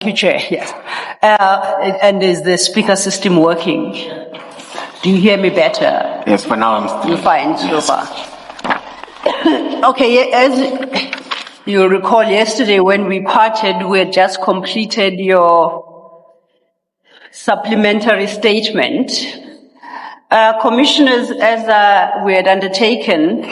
Thank you, Chair. Yes. And is the speaker system working? Do you hear me better? Yes, for now I'm still. You're fine so far. Okay, as you recall, yesterday when we parted, we had just completed your supplementary statement. Commissioners, as we had undertaken,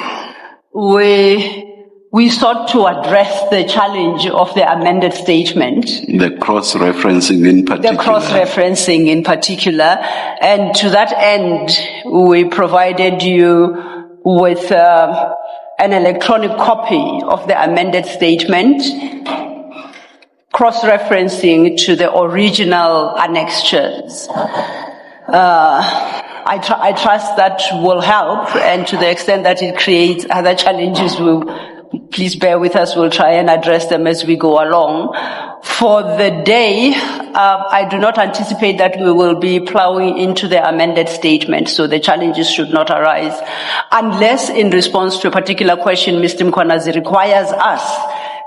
we sought to address the challenge of the amended statement. The cross-referencing in particular. The cross-referencing in particular. And to that end, we provided you with an electronic copy of the amended statement, cross-referencing to the original annexures. I trust that will help, and to the extent that it creates other challenges, please bear with us, we'll try and address them as we go along. For the day, I do not anticipate that we will be plowing into the amended statement, so the challenges should not arise. Unless in response to a particular question, Mr. Mkhwanazi requires us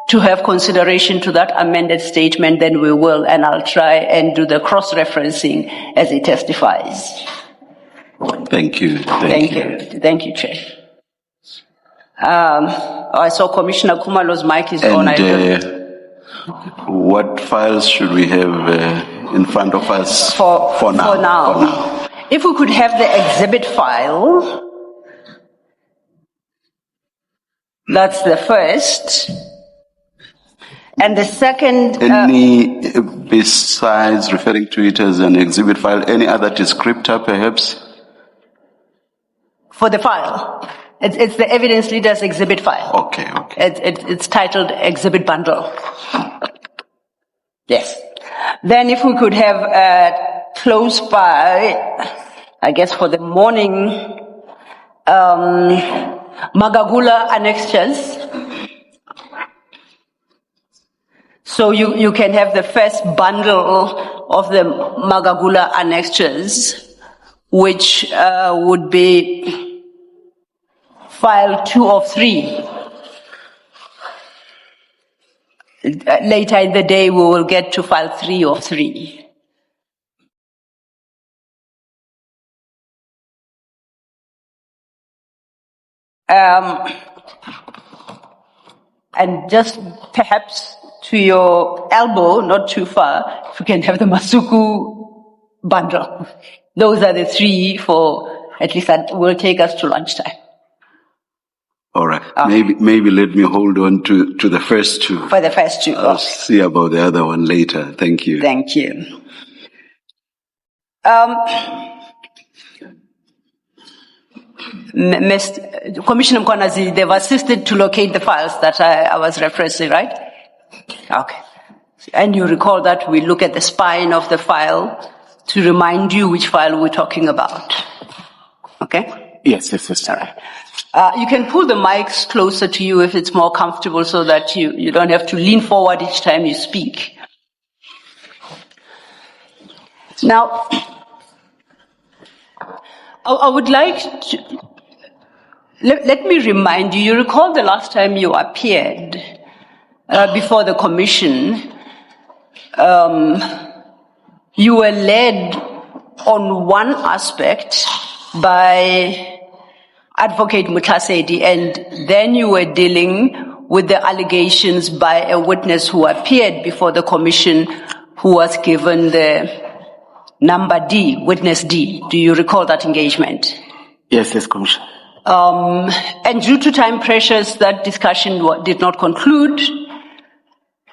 to have consideration to that amended statement, then we will, and I'll try and do the cross-referencing as it testifies. Thank you. Thank you. Thank you, Chair. I saw Commissioner Kumalo's mic is on. What files should we have in front of us for now? For now. If we could have the exhibit file, that's the first. And the second... besides referring to it as an exhibit file, any other descriptor perhaps? For the file. It's the evidence leaders exhibit file. Okay. It's titled exhibit bundle. Yes. Then if we could have close by, I guess for the morning, Magagula annexures. So you can have the first bundle of the Magagula annexures, which would be file 2 of 3. Later in the day, we will get to file 3 of 3. And just perhaps to your elbow, not too far, if we can have the Masuku bundle. Those are the 3 for, at least that will take us to lunchtime. All right. Maybe let me hold on to the first 2. For the first 2. I'll see about the other one later. Thank you. Thank you. Commissioner Mkhwanazi, they've assisted to locate the files that I was referencing, right? Okay. And you recall that we look at the spine of the file to remind you which file we're talking about. Okay? Yes. All right. You can pull the mics closer to you if it's more comfortable so that you don't have to lean forward each time you speak. Now, I would like to... Let me remind you, you recall the last time you appeared before the commission, you were led on one aspect by Advocate Mkhwanazi, and then you were dealing with the allegations by a witness who appeared before the commission who was given the number D, witness D. Do you recall that engagement? Yes, Commissioner. And due to time pressures, that discussion did not conclude.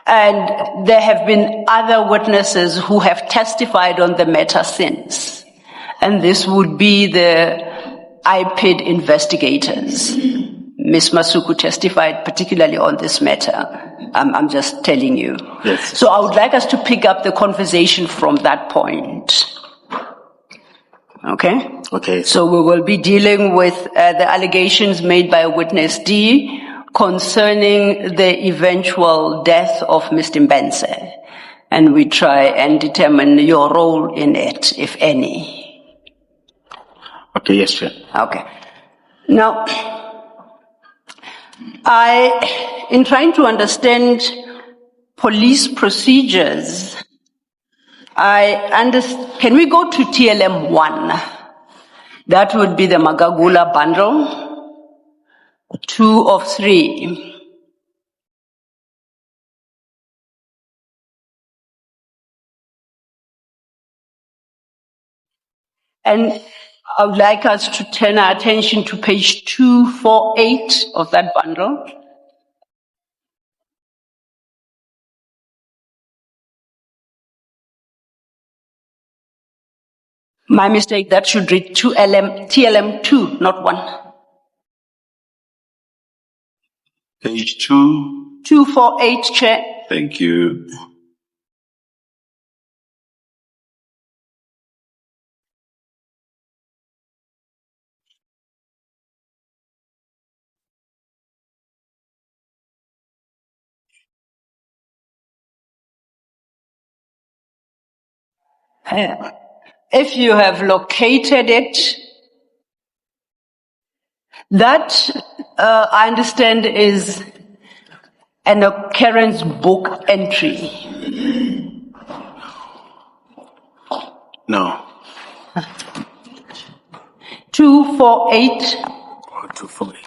And there have been other witnesses who have testified on the matter since. And this would be the IPID investigators. Ms. Masuku testified particularly on this matter. I'm just telling you. Yes. So I would like us to pick up the conversation from that point. Okay? Okay. So we will be dealing with the allegations made by witness D concerning the eventual death of Mr. Mbense. And we try and determine your role in it, if any. Okay, yes, sir. Okay. Now, in trying to understand police procedures Can we go to TLM 1? That would be the Magagula bundle. 2 of 3. And I would like us to turn our attention to page 248 of that bundle. My mistake, that should read TLM 2, not 1. Page 2. 248, Chair. Thank you. If you have located it, that I understand is an occurrence book entry. No. 248. Or 248.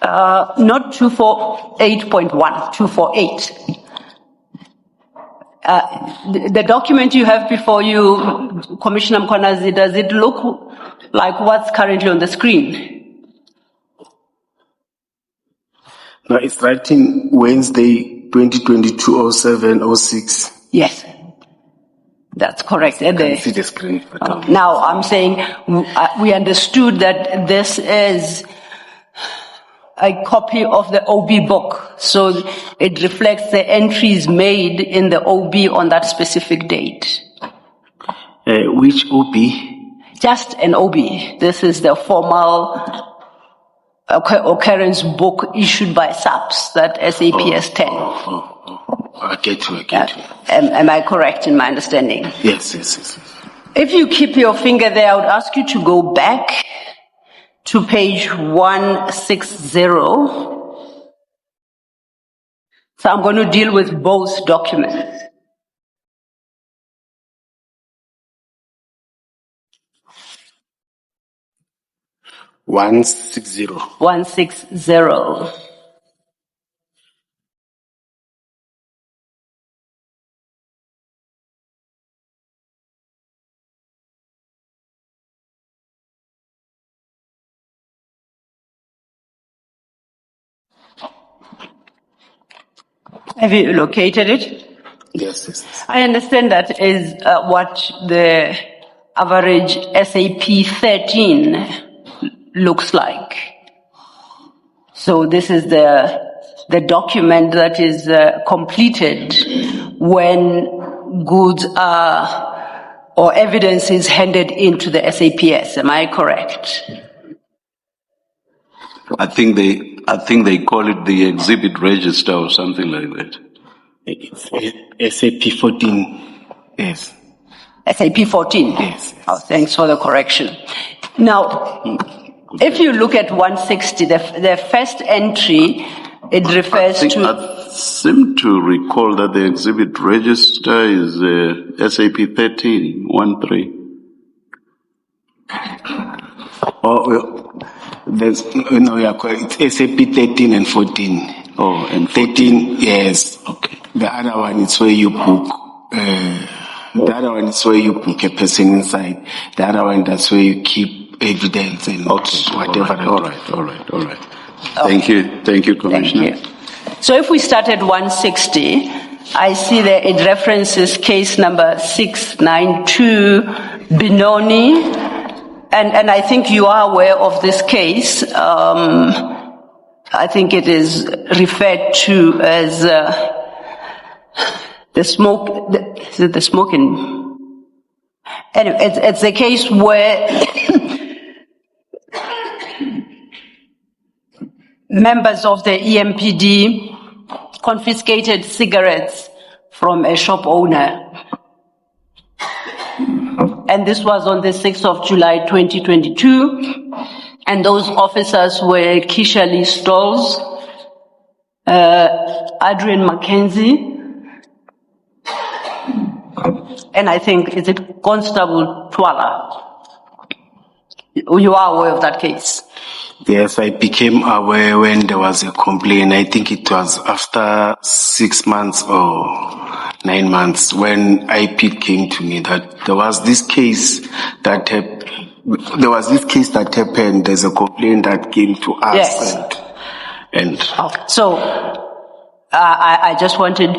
Not 248.1, 248. The document you have before you, Commissioner Mkhwanazi, does it look like what's currently on the screen? No, it's writing Wednesday, 2022-07-06. Yes, that's correct. I can see the screen. Now I'm saying we understood that this is a copy of the OB book, so it reflects the entries made in the OB on that specific date. Which OB? Just an OB. This is the formal occurrence book issued by SAPS, that SAPS 10. I get you. Am I correct in my understanding? Yes. If you keep your finger there, I would ask you to go back to page 160. So I'm going to deal with both documents. One six zero. 160. Have you located it? Yes. I understand that is what the average SAP 13 looks like. So this is the document that is completed when goods are or evidence is handed into the SAPS. Am I correct? I think they call it the exhibit register or something like that. It's SAP 14. Yes. SAP 14? Yes. Oh, thanks for the correction. Now, if you look at 160, the first entry, it refers to... I seem to recall that the exhibit register is SAP 13, 13. It's SAP 13 and 14. Oh, and 13, yes. Okay. The other one is where you book. The other one is where you book a person inside. The other one, that's where you keep evidence and whatever. All right. Thank you, Commissioner. Thank you. So if we start at 160, I see that it references case number 692, Benoni, and I think you are aware of this case. I think it is referred to as the smoking. Anyway, it's a case where members of the EMPD confiscated cigarettes from a shop owner. and this was on the 6th of July 2022. And those officers were Keisha Lee Stolz, Adrian Mackenzie, and I think, is it Constable Twala? You are aware of that case? Yes, I became aware when there was a complaint. I think it was after 6 months or 9 months when IP came to me that there was this case that happened. There's a complaint that came to us. Yes. Okay. So I just wanted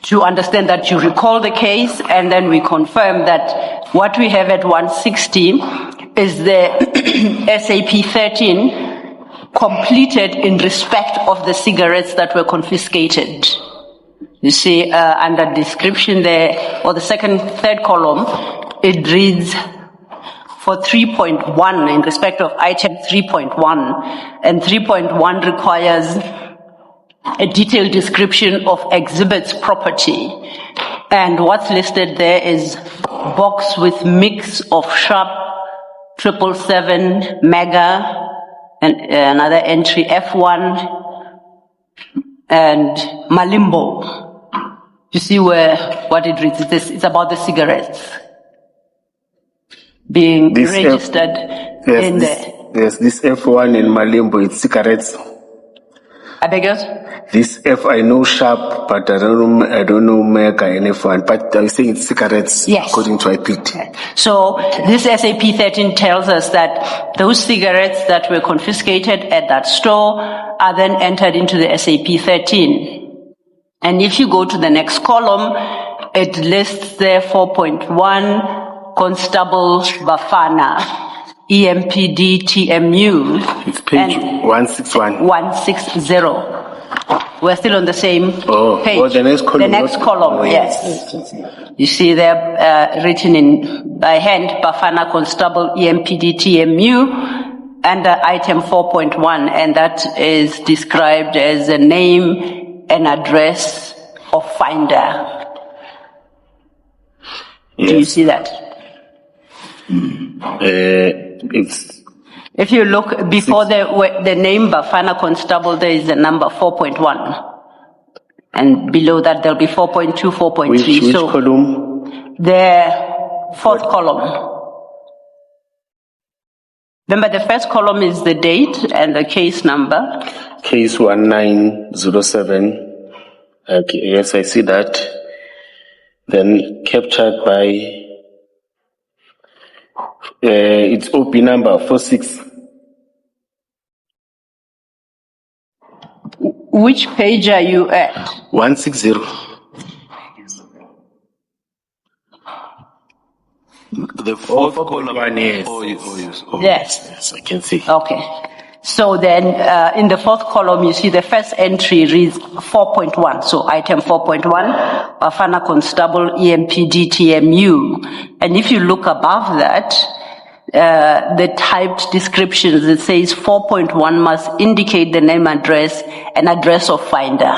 to understand that you recall the case, and then we confirm that what we have at 160 is the SAP 13 completed in respect of the cigarettes that were confiscated. You see, under description there, or the third column, it reads for 3.1 in respect of item 3.1, and 3.1 requires a detailed description of exhibits property. And what's listed there is box with mix of sharp 777 mega, and another entry F1 and Malimbo. You see what it reads? It's about the cigarettes being this registered in there. Yes, this F1 in Malimbo, it's cigarettes. I beg yours? This F I know sharp, but I don't know mega and F1, but I think it's cigarettes. Yes. According to IPT. Okay. So this SAP 13 tells us that those cigarettes that were confiscated at that store are then entered into the SAP 13. And if you go to the next column, it lists there 4.1 Constable Bafana, EMPD TMU. It's page 161. 160. We're still on the same page. Oh, the next column. The next column, yes. You see there written in by hand, Bafana Constable EMPD TMU, under item 4.1, and that is described as a name and address of finder. Yes. Do you see that? If you look before the name Bafana Constable, there is the number 4.1. And below that, there'll be 4.2, 4.3. Which column? The fourth column. Remember, the first column is the date and the case number. Case 1907. Okay, yes, I see that. Then captured by it's OP number 46. Which page are you at? 160. The fourth column. Yes. Yes, I can see. Okay. So then, in the fourth column, you see the first entry reads 4.1. So item 4.1, Bafana Constable EMPD TMU. And if you look above that, the typed descriptions, it says 4.1 must indicate the name, address, and address of finder.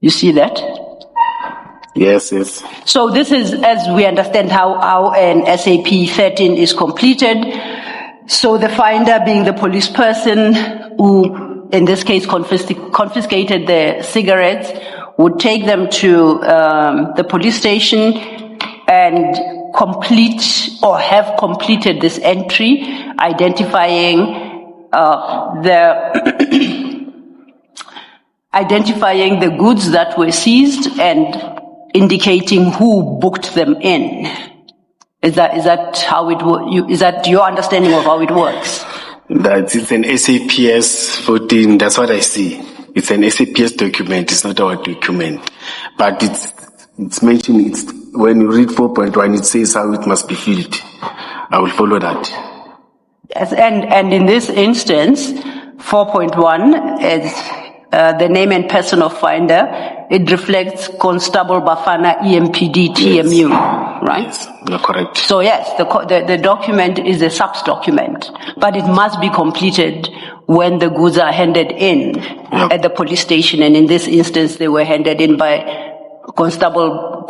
You see that? Yes, yes. So this is, as we understand, how an SAP 13 is completed. So the finder, being the police person who, in this case, confiscated the cigarettes, would take them to the police station and complete or have completed this entry, identifying identifying the goods that were seized and indicating who booked them in. Is that how it works? Is that your understanding of how it works? That it's an SAPS 14. That's what I see. It's an SAPS document. It's not our document, but it's mentioned. It's when you read 4.1, it says how it must be filled. I will follow that. Yes, and in this instance, 4.1 is the name and person of finder. It reflects Constable Bafana EMPD TMU, yes. Right? Yes, you're correct. So yes, the document is a subs document, but it must be completed when the goods are handed in at the police station. And in this instance, they were handed in by Constable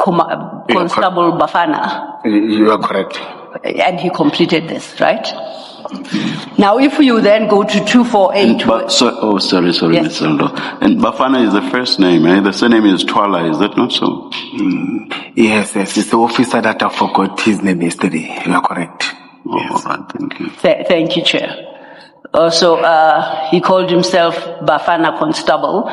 Bafana. You are correct. And he completed this, right? Now, if you then go to 248. Sorry, Yes. Mr. Ndo. And Bafana is the first name, eh? The surname is Twala, is that not so? Yes, it's the officer that I forgot his name yesterday. You are correct. Yes. All right, thank you. Thank you, Chair. Also, he called himself Bafana Constable.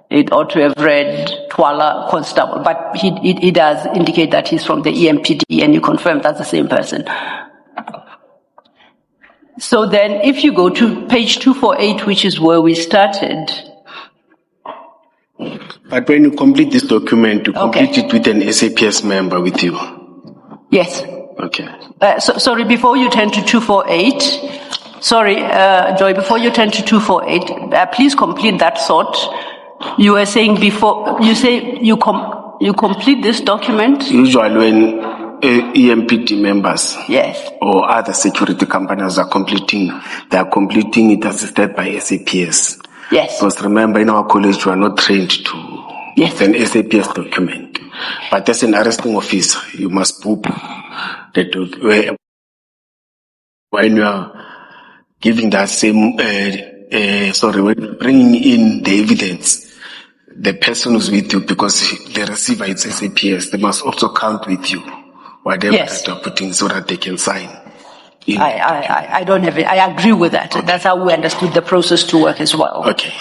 It ought to have read Twala Constable, but he does indicate that he's from the EMPD, and you confirm that's the same person. So then, if you go to page 248, which is where we started. But when you complete this document, you Okay. complete it with an SAPS member with you. Yes. Okay. Sorry, before you turn to 248, Joy, before you turn to 248, please complete that thought. You were saying before, you say you complete this document? Usually when EMPD members Yes. or other security companies are completing it assisted by SAPS. Yes. Because remember, in our college, we are not trained to Yes. an SAPS document. But as an arresting officer, you must book the when you are giving that same, when bringing in the evidence, the person who's with you, because the receiver is SAPS, they must also count with you, whatever Yes. that you're putting, so that they can sign. I don't have it. I agree with that. Okay. That's how we understood the process to work as well. Okay.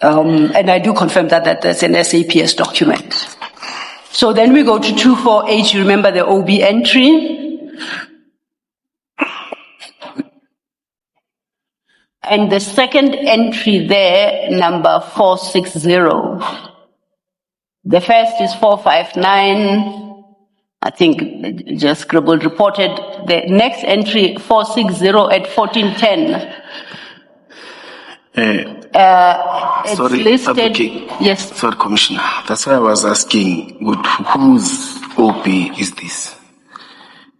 And I do confirm that that's an SAPS document. So then we go to 248. You remember the OB entry? And the second entry there, number 460. The first is 459. I think just scribbled, reported. The next entry, 460 at 1410. It's listed. Advocate. Yes. Sorry, Commissioner. That's why I was asking, whose OP is this?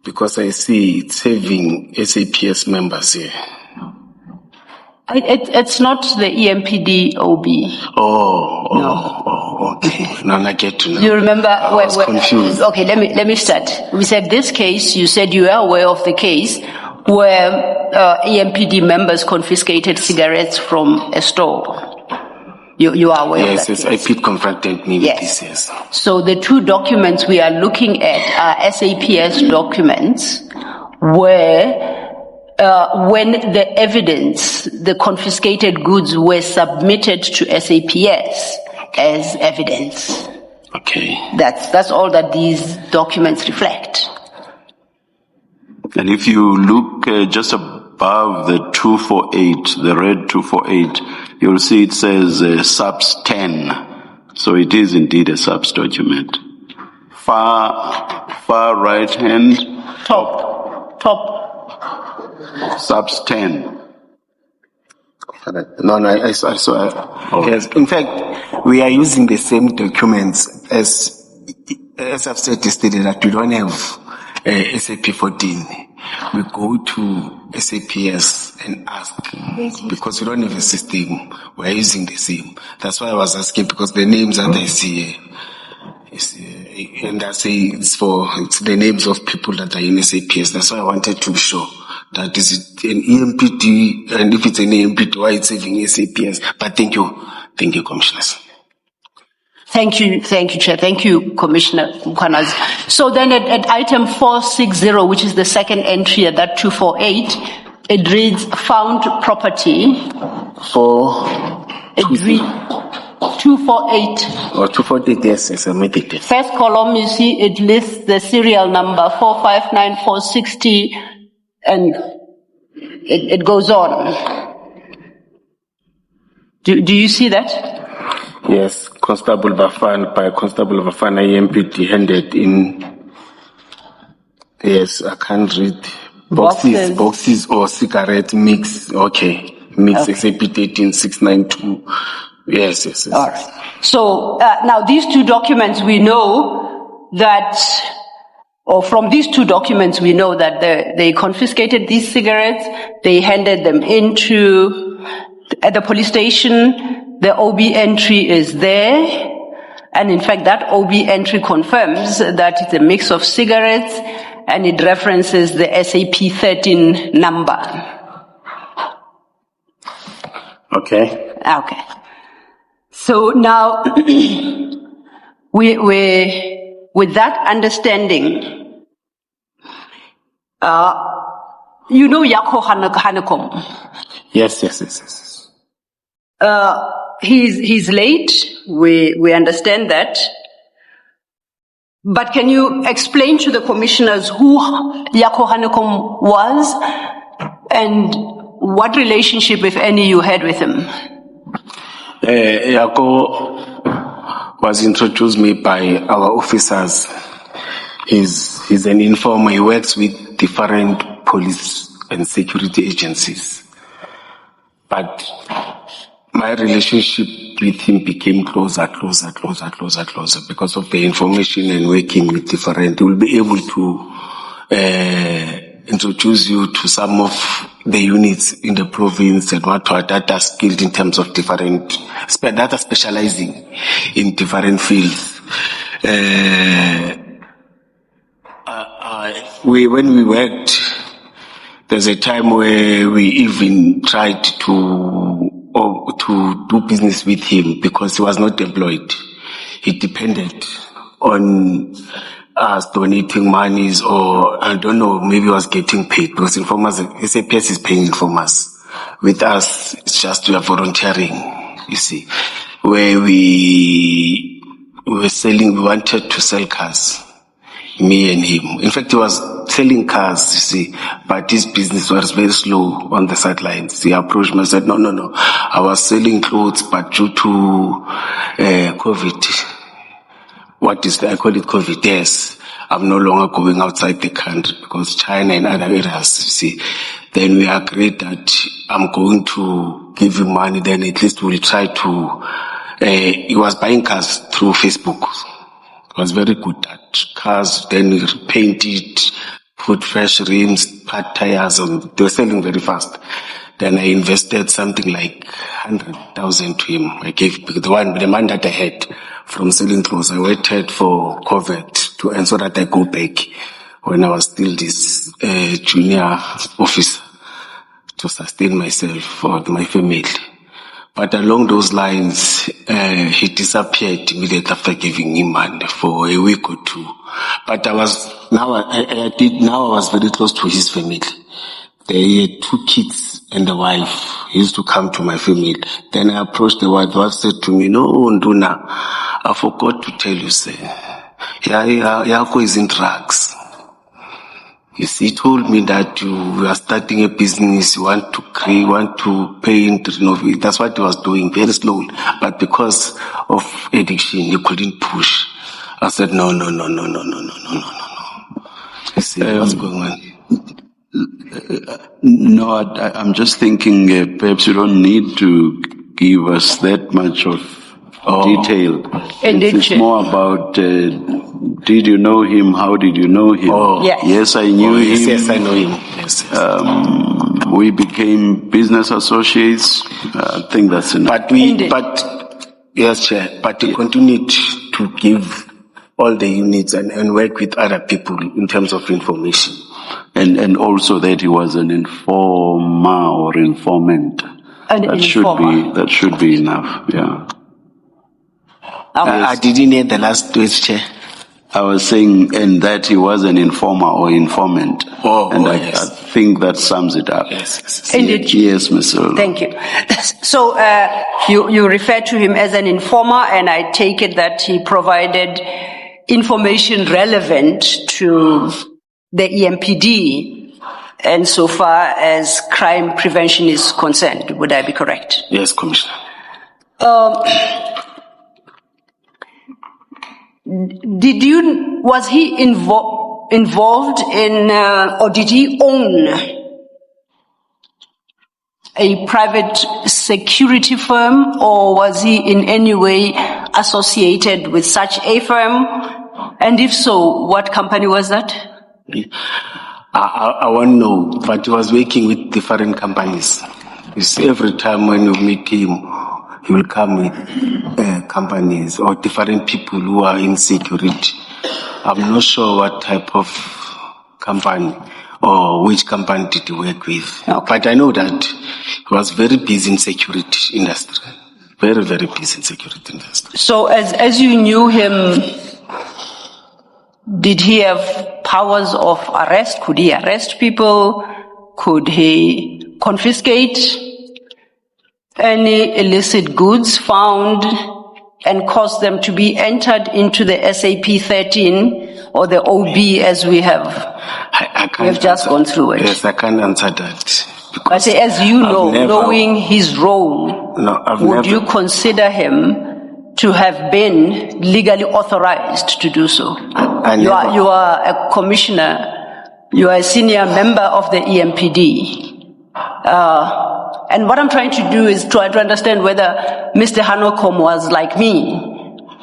Because I see it's having SAPS members here. It's not the EMPD OB. Okay. Now I get to know. You remember? I was confused. Okay, let me start. We said this case, you said you are aware of the case where EMPD members confiscated cigarettes from a store. You are aware of that Yes, case? IP confronted me with this, yes. So the two documents we are looking at are SAPS documents where when the evidence, the confiscated goods were submitted to SAPS as evidence. Okay. That's all that these documents reflect. And if you look just above the 248, the red 248, you'll see it says subs 10. So it is indeed a subs document. Far right hand. Top. Subs 10. No, I saw. Yes, in fact, we are using the same documents as I've said yesterday that we don't have SAP 14. We go to SAPS and ask because we don't have a system. We are using the same. That's why I was asking, because the names that I see and I say it's the names of people that are in SAPS. That's why I wanted to be sure that is it an EMPD, and if it's an EMPD, why it's saving SAPS. But thank you, commissioners. Thank you, Chair. Thank you, Commissioner Mkhwanazi. So then at item 460, which is the second entry at that 248, it reads found property. It reads 248. Or 248, yes, I made it. First column, you see it lists the serial number 459460, and it goes on. Do you see that? Yes, Constable Bafana, by Constable Bafana, EMPD handed in. Yes, I can't read. Boxes or cigarette mix. Okay. Mix SAP 13692. Yes. All right. So now these two documents, we know that, or from these two documents, we know that they confiscated these cigarettes. They handed them at the police station. The OB entry is there. And in fact, that OB entry confirms that it's a mix of cigarettes, and it references the SAP 13 number. Okay. Okay. So now, with that understanding, you know Yako Hanekom. Yes. He's late. We understand that. But can you explain to the commissioners who Yako Hanekom was and what relationship, if any, you had with him? Yako was introduced me by our officers. He's an informer. He works with different police and security agencies. But my relationship with him became closer because of the information and working with different. We'll be able to introduce you to some of the units in the province and what that are skilled in terms of different, that are specializing in different fields. When we worked, there's a time where we even tried to do business with him because he was not employed. He depended on us donating monies, or I don't know, maybe he was getting paid because informers, SAPS is paying informers. With us, it's just we are volunteering, you see, where we wanted to sell cars. Me and him. In fact, he was selling cars, you see, but his business was very slow on the sidelines. He approached me and said, no. I was selling clothes, but due to COVID, I call it COVID, yes. I'm no longer going outside the country because China and other areas, you see. Then we agreed that I'm going to give him money, then at least we'll try to, he was buying cars through Facebook. He was very good at cars, then he painted, put fresh rims, part tires, and they were selling very fast. Then I invested something like 100,000 to him. I gave the man that I had from selling clothes. I waited for COVID so that I go back when I was still this junior officer to sustain myself or my family. But along those lines, he disappeared immediately after giving him money for a week or two. But I was very close to his family. They had 2 kids and a wife. He used to come to my family. Then I approached the wife. The wife said to me, "No, Nduna, I forgot to tell you, sir. Yako is in drugs." You see, he told me that you are starting a business, you want to paint, renovate. That's what he was doing, very slowly. But because of addiction, he couldn't push. I said, no. You see, what's going on? No, I'm just thinking perhaps you don't need to give us that much of detail. It's more about did you know him? How did you know him? Yes, I knew him. Yes, I know him. Yes. We became business associates. I think that's enough. Yes, Chair. But he continued to give all the units and work with other people in terms of information. And also that he was an informer or informant. That should be enough. Yeah. I didn't hear the last words, Chair. I was saying, and that he was an informer or informant. Yes. I think that sums it up. Yes. Indeed. Yes, Mr. Thank you. So you refer to him as an informer, and I take it that he provided information relevant to the EMPD, and so far as crime prevention is concerned. Would I be correct? Yes, Commissioner. Was he involved in, or did he own a private security firm, or was he in any way associated with such a firm? And if so, what company was that? I won't know, but he was working with different companies. You see, every time when you meet him, he will come with companies or different people who are in security. I'm not sure what type of company or which company did he work with. Okay. But I know that he was very busy in security industry. Very, very busy in security industry. So as you knew him, did he have powers of arrest? Could he arrest people? Could he confiscate any illicit goods found and cause them to be entered into the SAP 13 or the OB as we have? I can't We have just gone through it. Yes, I can't answer that. But as you know, knowing his role, would you consider him to have been legally authorized to do so? You are a commissioner. You are a senior member of the EMPD. And what I'm trying to do is try to understand whether Mr. Hanokom was like me.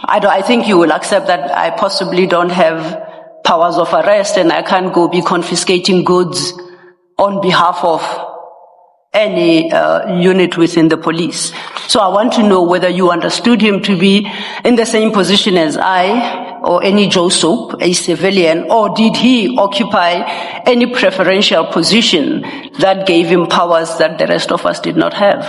I think you will accept that I possibly don't have powers of arrest and I can't go be confiscating goods on behalf of any unit within the police. So I want to know whether you understood him to be in the same position as I or any Joe Soap, a civilian, or did he occupy any preferential position that gave him powers that the rest of us did not have?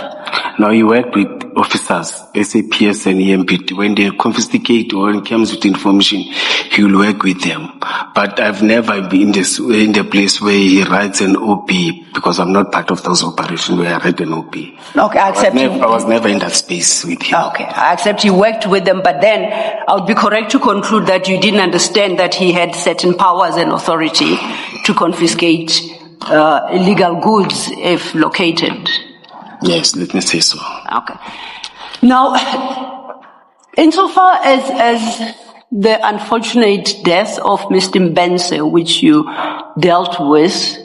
Now he worked with officers, SAPS and EMPT. When they confiscate or when it comes with information, he will work with them. But I've never been in the place where he writes an OP because I'm not part of those operations where I write an OP. Okay, I accept I was never in that space with him. Okay, I accept you worked with them, but then I would be correct to conclude that you didn't understand that he had certain powers and authority to confiscate illegal goods if located. Yes, let me say so. Okay. Now, insofar as the unfortunate death of Mr. Mbense, which you dealt with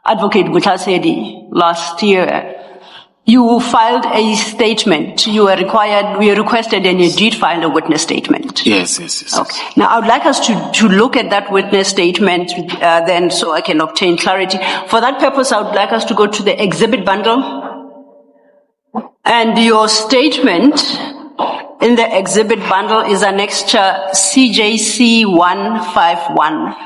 Advocate Mkhwanazi last year, you filed a statement. We requested and you did file a witness statement. Yes. Okay. Now, I would like us to look at that witness statement then so I can obtain clarity. For that purpose, I would like us to go to the exhibit bundle. And your statement in the exhibit bundle is annexure CJC 151.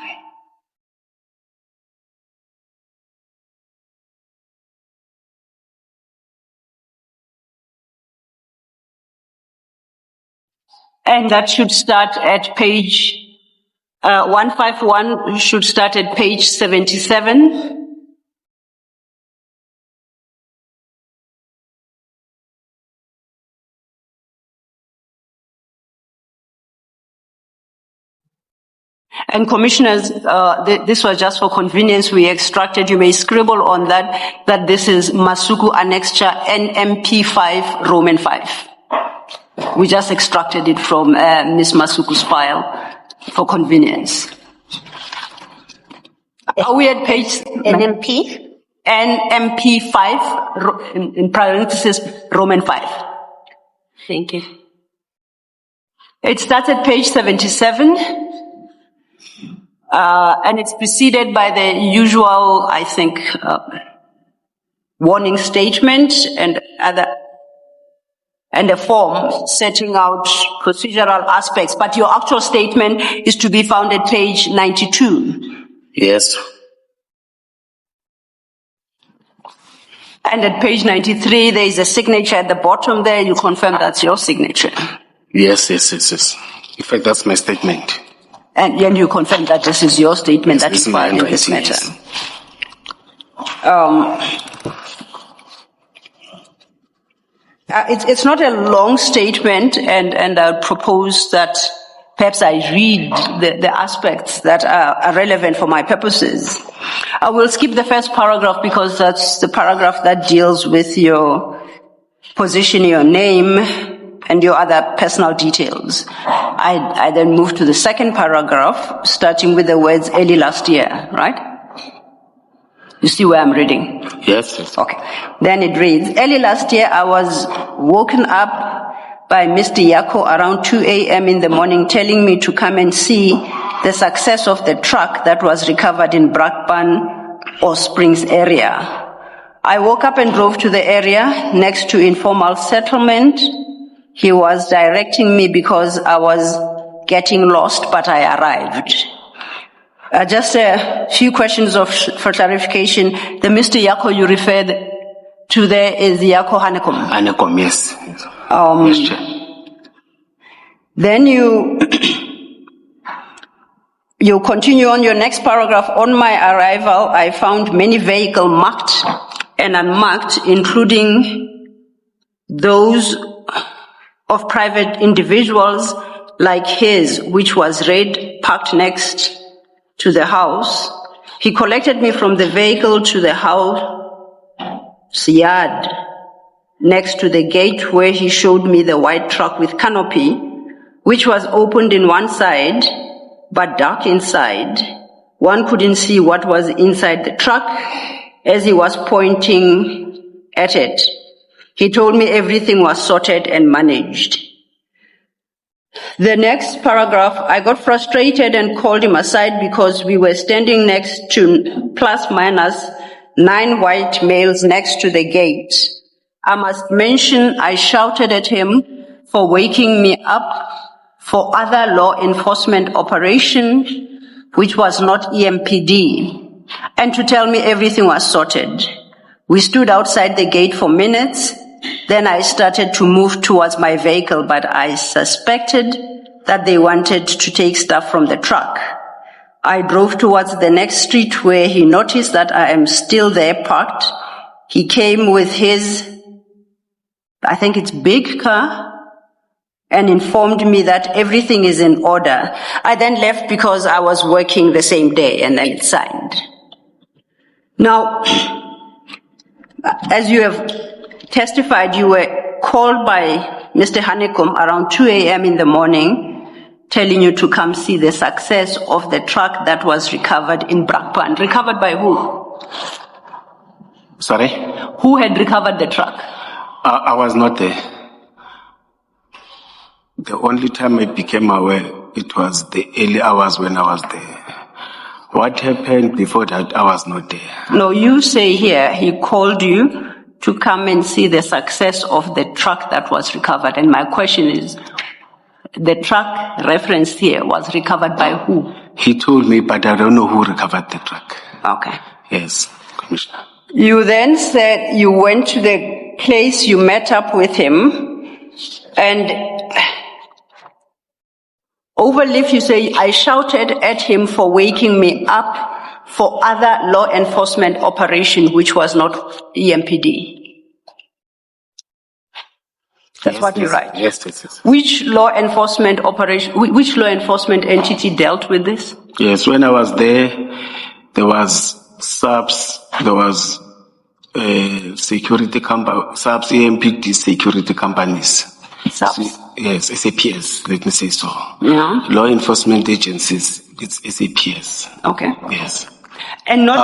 And that should start at page 151, should start at page 77. And commissioners, this was just for convenience. We extracted, you may scribble on that this is Masuku Annexure NMP5 Roman 5. We just extracted it from Ms. Masuku's file for convenience. Are we at page NMP? NMP5, in parentheses, Roman 5. Thank you. It starts at page 77, and it's preceded by the usual, I think, warning statement and a form setting out procedural aspects. But your actual statement is to be found at page 92. Yes. And at page 93, there is a signature at the bottom there. You confirm that's your signature. Yes. In fact, that's my statement. And you confirm that this is your statement that is filed in this matter. It's not a long statement, and I would propose that perhaps I read the aspects that are relevant for my purposes. I will skip the first paragraph because that's the paragraph that deals with your position, your name, and your other personal details. I then move to the second paragraph, starting with the words early last year, right? You see where I'm reading? Yes. Okay. Then it reads, early last year I was woken up by Mr. Yako around 2 a.m. in the morning telling me to come and see the success of the truck that was recovered in Brakpan or Springs area. I woke up and drove to the area next to informal settlement. He was directing me because I was getting lost, but I arrived. Just a few questions for clarification. The Mr. Yako you referred to there is Yako Hanekom. Hanekom, yes. Yes, Chair. Then you continue on your next paragraph. On my arrival, I found many vehicles marked and unmarked, including those of private individuals like his, which was red, parked next to the house. He collected me from the vehicle to the house yard next to the gate, where he showed me the white truck with canopy, which was opened in one side, but dark inside. One couldn't see what was inside the truck as he was pointing at it. He told me everything was sorted and managed. The next paragraph, I got frustrated and called him aside because we were standing next to plus minus 9 white males next to the gate. I must mention I shouted at him for waking me up for other law enforcement operation, which was not EMPD, and to tell me everything was sorted. We stood outside the gate for minutes. Then I started to move towards my vehicle, but I suspected that they wanted to take stuff from the truck. I drove towards the next street where he noticed that I am still there parked. He came with his, I think it's big car, and informed me that everything is in order. I then left because I was working the same day, and then it signed. Now, as you have testified, you were called by Mr. Hanekom around 2 a.m. in the morning, telling you to come see the success of the truck that was recovered in Brakpan. Recovered by who? Sorry? Who had recovered the truck? I was not there. The only time I became aware, it was the early hours when I was there. What happened before that, I was not there. No, you say here he called you to come and see the success of the truck that was recovered. And my question is, the truck referenced here was recovered by who? He told me, but I don't know who recovered the truck. Okay. Yes, Commissioner. You then said you went to the place, you met up with him, and overleaf, you say, I shouted at him for waking me up for other law enforcement operation, which was not EMPD. That's Yes, what you yes, write. Yes. Which law enforcement operation, which law enforcement entity dealt with this? Yes, when I was there was SAPS, there was security company, SAPS, EMPD security companies. SAPS? Yes, SAPS, let me say so. Yeah. Law enforcement agencies, it's SAPS. Okay. Yes. And not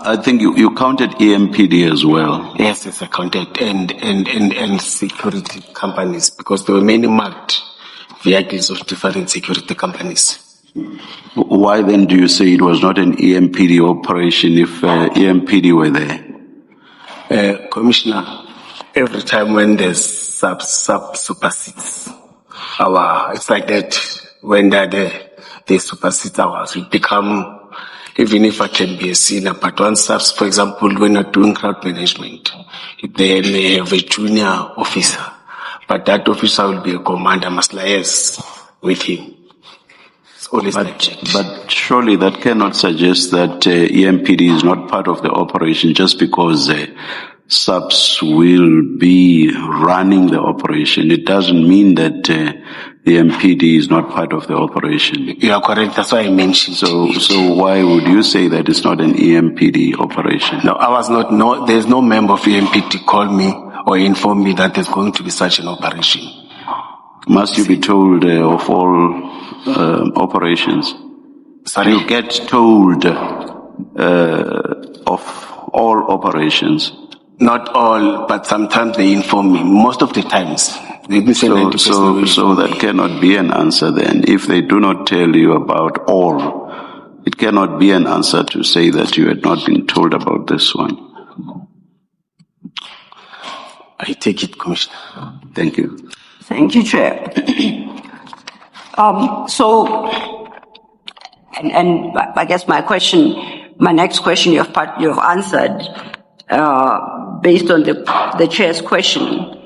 I think you counted EMPD as well. Yes, I counted, and security companies, because there were many marked vehicles of different security companies. Why then do you say it was not an EMPD operation if EMPD were there? Commissioner, every time when there's sub supersedes it's like that, when they're there, they supersede ours. We become, even if I can be a senior, but one subs, for example, when you're doing crowd management, they may have a junior officer, but that officer will be a commander, must liaise with him. It's always like that. But surely that cannot suggest that EMPD is not part of the operation just because subs will be running the operation. It doesn't mean that the MPD is not part of the operation. You are correct. That's why I mentioned. So why would you say that it's not an EMPD operation? No, I was not. No, there's no member of EMPD call me or inform me that there's going to be such an operation. Must you be told of all operations? Sorry? You get told of all operations. Not all, but sometimes they inform me. Most of the times. So that cannot be an answer then. If they do not tell you about all, it cannot be an answer to say that you had not been told about this one. I take it, Commissioner. Thank you. Thank you, Chair. And I guess my next question you've answered, based on the Chair's question.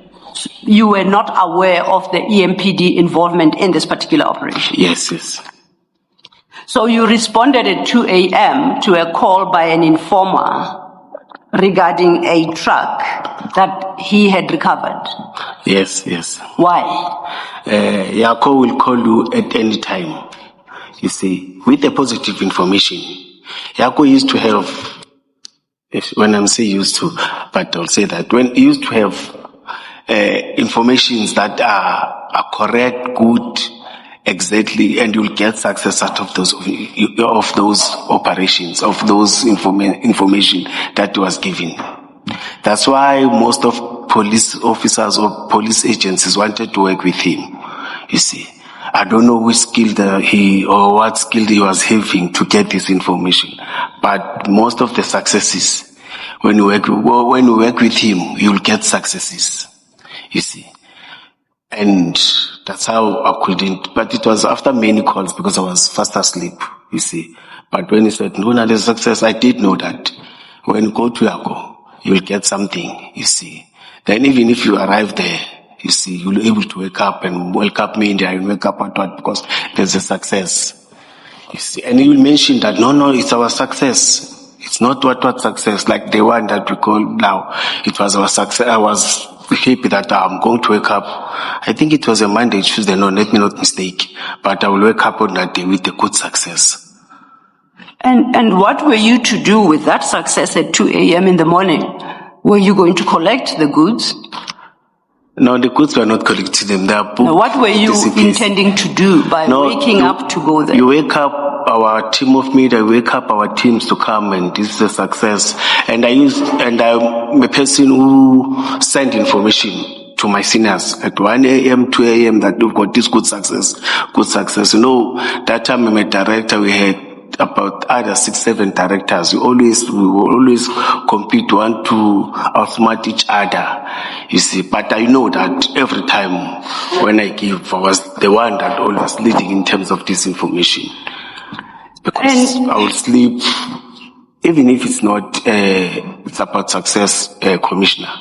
You were not aware of the EMPD involvement in this particular operation? Yes. So you responded at 2 a.m. to a call by an informer regarding a truck that he had recovered? Yes. Why? Yako will call you at any time, you see, with the positive information. Yako used to have, when I'm saying used to, but I'll say that, when he used to have informations that are correct, good, exactly, and you'll get success out of those operations, of those information that was given. That's why most of police officers or police agencies wanted to work with him. You see, I don't know which skill what skill he was having to get this information, but most of the successes, when you work with him, you'll get successes. You see, and that's how I couldn't, but it was after many calls because I was fast asleep, you see. But when he said, no, there's success, I did know that when you go to Yako, you'll get something, you see. Then even if you arrive there, you see, you'll be able to wake up and welcome me in there and wake up at what, because there's a success, you see. And he will mention that, no, it's our success. It's not what success, like the one that we call now. It was our success. I was happy that I'm going to wake up. I think it was a Monday, Tuesday, no, let me not mistake. But I will wake up on that day with a good success. And what were you to do with that success at 2 a.m. in the morning? Were you going to collect the goods? No, the goods were not collecting them. They are booked. Now, what were you intending to do by waking up to go there? You wake up our team of media, wake up our teams to come, and this is a success. And I'm a person who send information to my seniors at 1 a.m., 2 a.m. that we've got this good success. You know, that time I'm a director, we had about either 6-7 directors. We will always compete one to outsmart each other, you see. But I know that every time when I give, I was the one that always leading in terms of this information. Because I will sleep, even if it's not, it's about success, Commissioner.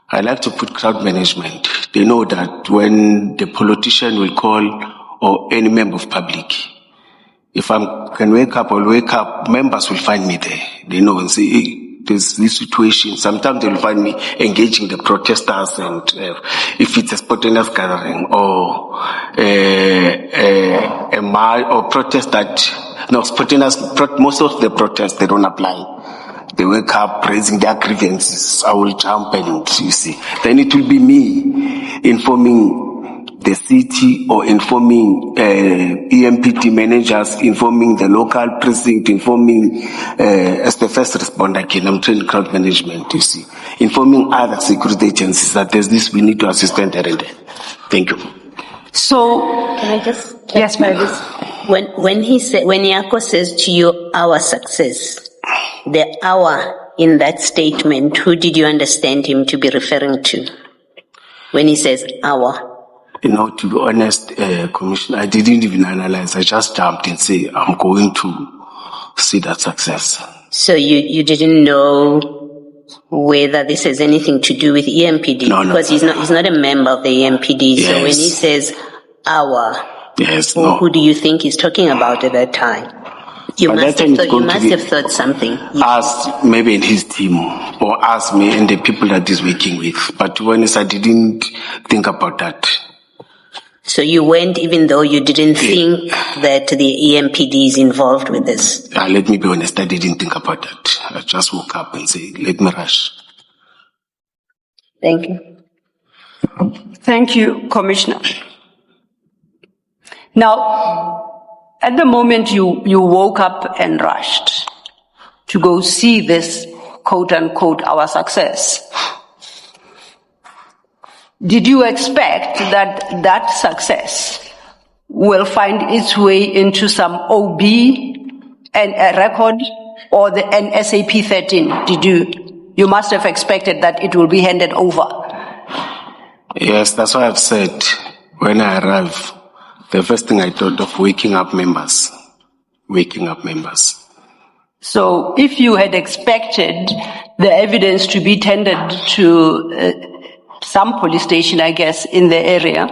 I like to put crowd management. They know that when the politician will call or any member of public, if I can wake up, I'll wake up, members will find me there. They know and say, hey, there's this situation. Sometimes they'll find me engaging the protesters, and if it's a spontaneous gathering or a march or protest spontaneous, most of the protests, they don't apply. They wake up raising their grievances. I will jump and you see. Then it will be me informing the city or informing EMPT managers, informing the local precinct, informing as the first responder again, I'm trained crowd management, you see. Informing other security agencies that there's this, we need to assist them there and there. Thank you. So, can I just yes, ma'am. When Yako says to you, our success, the our in that statement, who did you understand him to be referring to when he says our? You know, to be honest, Commissioner, I didn't even analyze. I just jumped and say, I'm going to see that success. So you didn't know whether this has anything to do with EMPD? No, because he's not a member of the EMPD. Yes. So when he says our, yes, who do you think he's talking about at that time? You must have thought something. Us, maybe in his team, or us, me, and the people that he's working with. But to be honest, I didn't think about that. So you went even though you didn't think that the EMPD is involved with this? Let me be honest, I didn't think about that. I just woke up and said, let me rush. Thank you. Thank you, Commissioner. Now, at the moment you woke up and rushed to go see this quote-unquote our success, did you expect that that success will find its way into some OB and a record or an SAP 13? Did you You must have expected that it will be handed over. Yes, that's why I've said when I arrived, the first thing I thought of waking up members. So if you had expected the evidence to be tendered to some police station, I guess, in the area,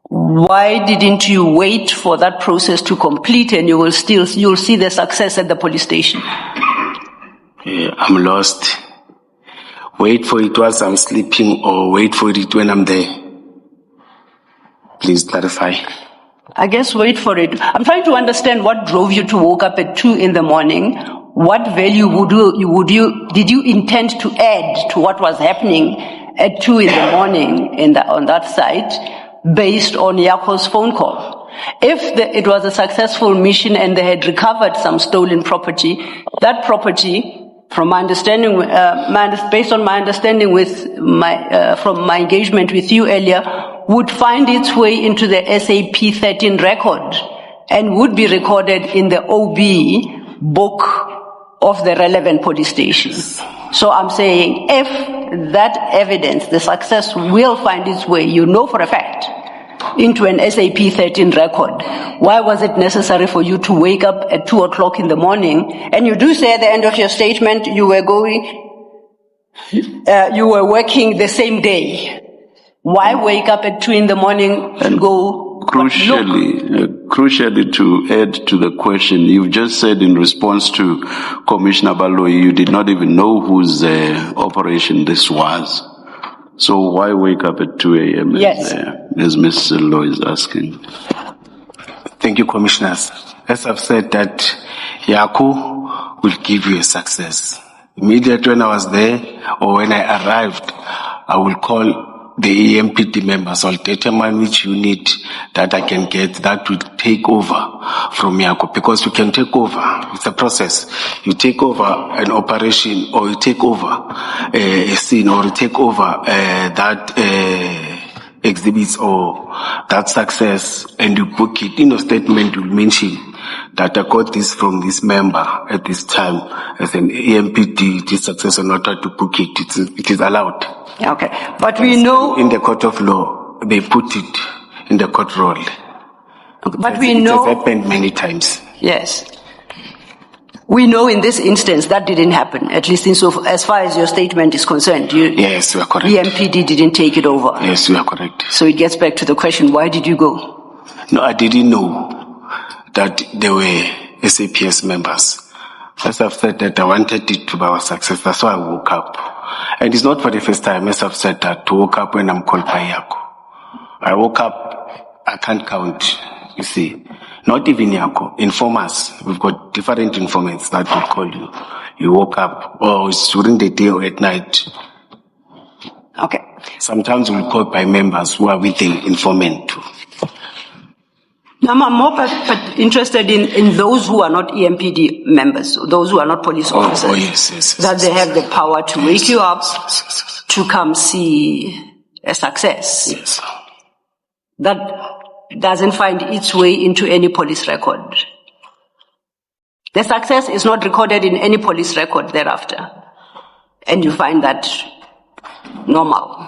why didn't you wait for that process to complete and you'll see the success at the police station? I'm lost. Wait for it whilst I'm sleeping or wait for it when I'm there? Please clarify. I guess wait for it. I'm trying to understand what drove you to wake up at 2 a.m. What value did you intend to add to what was happening at 2 a.m. on that site based on Yako's phone call? If it was a successful mission and they had recovered some stolen property, that property, from my understanding, based on my understanding from my engagement with you earlier, would find its way into the SAP 13 record and would be recorded in the OB book of the relevant police station. So I'm saying if that evidence, the success will find its way, for a fact, into an SAP 13 record, why was it necessary for you to wake up at 2 o'clock in the morning? And you do say at the end of your statement you were working the same day. Why wake up at 2 in the morning and go? Crucially, to add to the question, you've just said in response to Commissioner Baloyi, you did not even know whose operation this was. So why wake up at 2 a.m. Yes. As Ms. Law is asking? Thank you, Commissioners. As I've said that Yako will give you a success. Immediately when I was there or when I arrived, I will call the EMPD members. I'll determine which unit that I can get that will take over from Yako, because you can take over. It's a process. You take over an operation, or you take over a scene, or you take over that exhibits or that success, and you book it. In a statement, you'll mention that I got this from this member at this time as an EMPD. It is success, or not to book it. It is allowed. Okay, but we know in the court of law they put it in the court roll. But we know it has happened many times. Yes, we know in this instance that didn't happen. At least as far as your statement is concerned, yes, you are correct. EMPD didn't take it over. Yes, you are correct. So it gets back to the question: why did you go? No, I didn't know that they were SAPS members. As I've said that I wanted it to be our success, that's why I woke up. And it's not for the first time, as I've said that, to wake up when I'm called by Yako. I woke up, I can't count, you see. Not even Yako, informers. We've got different informants that will call you. You woke up, or it's during the day or at night. Okay. Sometimes we'll call by members who are with the informant too. Now, I'm more interested in those who are not EMPD members, those who are not police officers. Yes. That they have the power to wake you up to come see a success. Yes. That doesn't find its way into any police record. The success is not recorded in any police record thereafter. And you find that normal.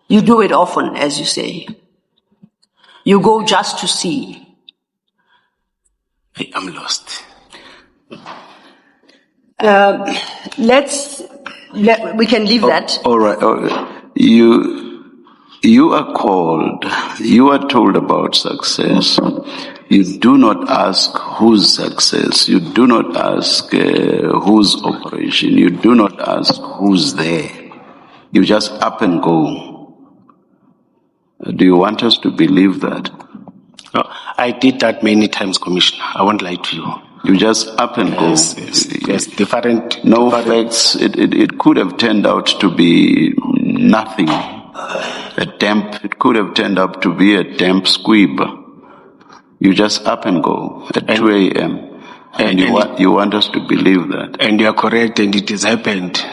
You do it often, as you say. You go just to see. I'm lost. We can leave that. All right. You are called, you are told about success. You do not ask whose success. You do not ask whose operation. You do not ask who's there. You just up and go. Do you want us to believe that? No, I did that many times, Commissioner. I won't lie to you. You just up and go. Yes, different. No facts. It could have turned out to be nothing. It could have turned out to be a damp squib. You just up and go at 2 a.m. And you want us to believe that. And you are correct, and it has happened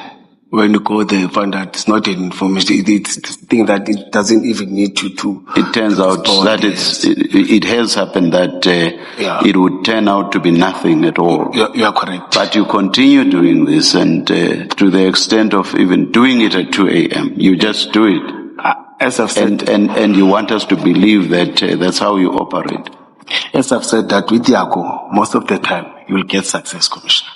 when you go there, you find that it's not an information. It's the thing that it doesn't even need you to. It turns out that it has happened that it would turn out to be nothing at all. You are correct. But you continue doing this, and to the extent of even doing it at 2 a.m., you just do it. As I've said, and you want us to believe that that's how you operate. As I've said, that with Yako, most of the time you will get success, Commissioner.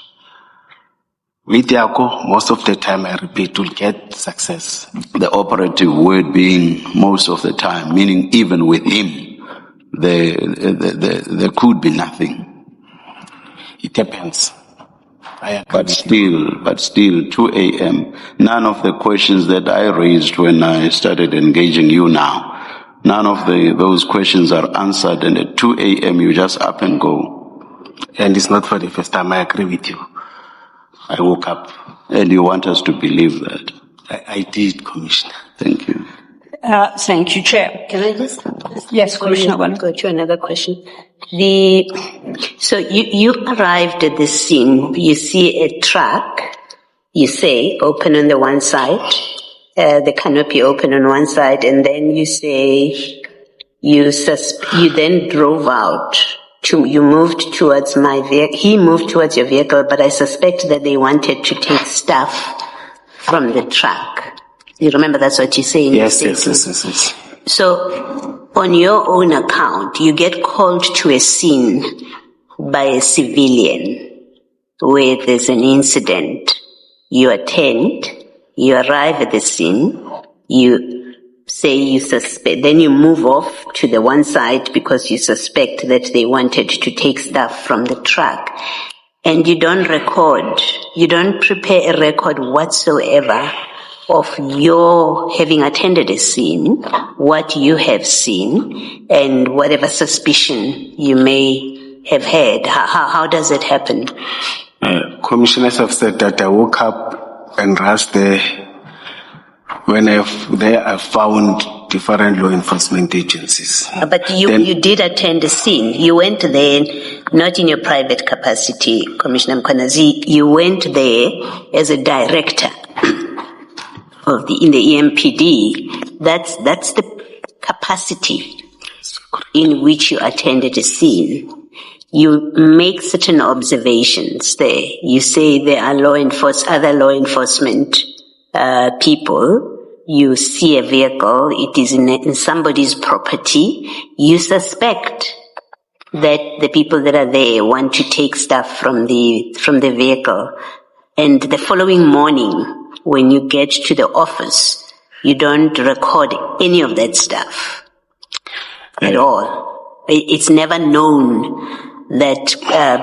With Yako, most of the time, I repeat, you'll get success. The operative word being most of the time, meaning even with him, there could be nothing. It depends. But still, 2 a.m., none of the questions that I raised when I started engaging you now, none of those questions are answered, and at 2 a.m. you just up and go. And it's not for the first time, I agree with you. I woke up. And you want us to believe that? I did, Commissioner. Thank you. Thank you, Chair. Can I just? Yes, Commissioner. Go to another question. So you arrived at the scene. You see a truck. You say open on the one side, the canopy open on one side, and then you say you then drove out. You moved towards my vehicle. He moved towards your vehicle, but I suspect that they wanted to take stuff from the truck. You remember that's what you say in your statement? Yes. So, on your own account, you get called to a scene by a civilian where there's an incident. You attend, you arrive at the scene, you say you suspect, then you move off to the one side because you suspect that they wanted to take stuff from the truck. And you don't prepare a record whatsoever of your having attended a scene, what you have seen, and whatever suspicion you may have had. How does it happen? Commissioners have said that I woke up and rushed there. When I found different law enforcement agencies. But you did attend a scene. You went there not in your private capacity, Commissioner Mkhwanazi. You went there as a director in the EMPD. That's the capacity in which you attended a scene. You make certain observations there. You say there are other law enforcement people. You see a vehicle, it is in somebody's property. You suspect that the people that are there want to take stuff from the vehicle. And the following morning, when you get to the office, you don't record any of that stuff at all. It's never known that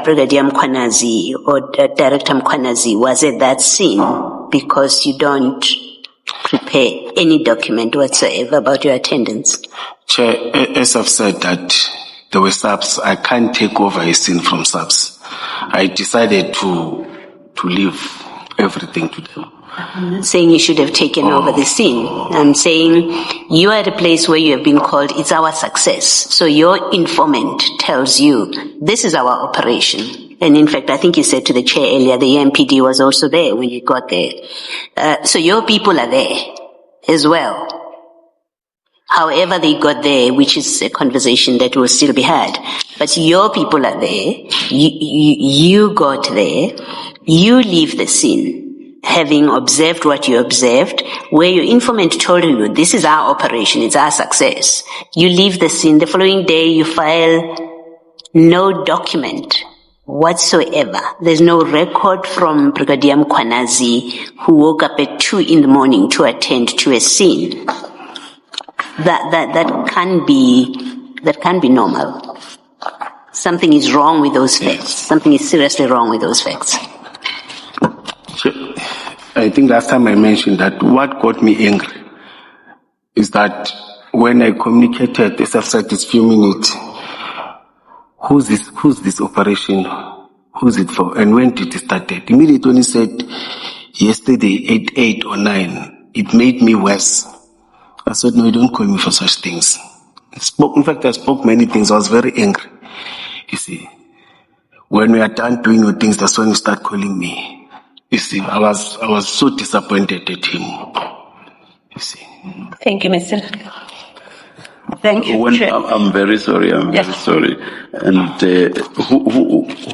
Brigadier Mkhwanazi or Director Mkhwanazi was at that scene because you don't prepare any document whatsoever about your attendance. Chair, as I've said that there were subs, I can't take over a scene from subs. I decided to leave everything to them. I'm not saying you should have taken over the scene. I'm saying you are at a place where you have been called, it's our success. So your informant tells you, this is our operation. And in fact, I think you said to the chair earlier, the MPD was also there when you got there. So your people are there as well. However they got there, which is a conversation that will still be had. But your people are there. You got there. You leave the scene, having observed what you observed, where your informant told you, this is our operation, it's our success. You leave the scene. The following day, you file no document whatsoever. There's no record from Brigadier Mkhwanazi who woke up at 2 a.m. to attend to a scene. That can't be normal. Something is wrong with those facts. Something is seriously wrong with those facts. I think last time I mentioned that what got me angry is that when I communicated, as I've said this few minutes, who's this operation? Who's it for? And when did it start? Immediately when he said yesterday at 8 or 9, it made me worse. I said, no, you don't call me for such things. I spoke many things. I was very angry. You see, when we are done doing your things, that's when you start calling me. You see, I was so disappointed at him. You see. Thank you, Mr. Thank you, Chair. I'm very sorry. Yes. Very sorry. And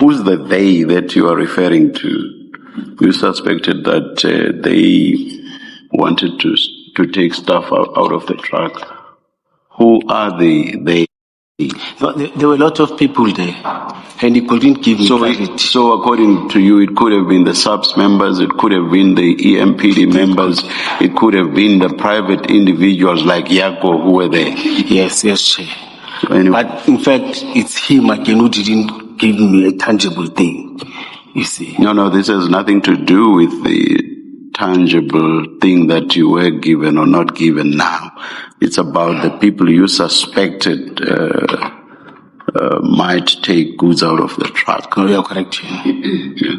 who's the they that you are referring to? You suspected that they wanted to take stuff out of the truck. Who are they? No, there were a lot of people there, and he couldn't give me clarity. So according to you, it could have been the SAPS members, it could have been the EMPD members, it could have been the private individuals like Yako who were there. Yes, Chair. So anyway. But in fact, it's him again who didn't give me a tangible thing. You see. No, this has nothing to do with the tangible thing that you were given or not given now. It's about the people you suspected might take goods out of the truck. No, you're correct. Yeah.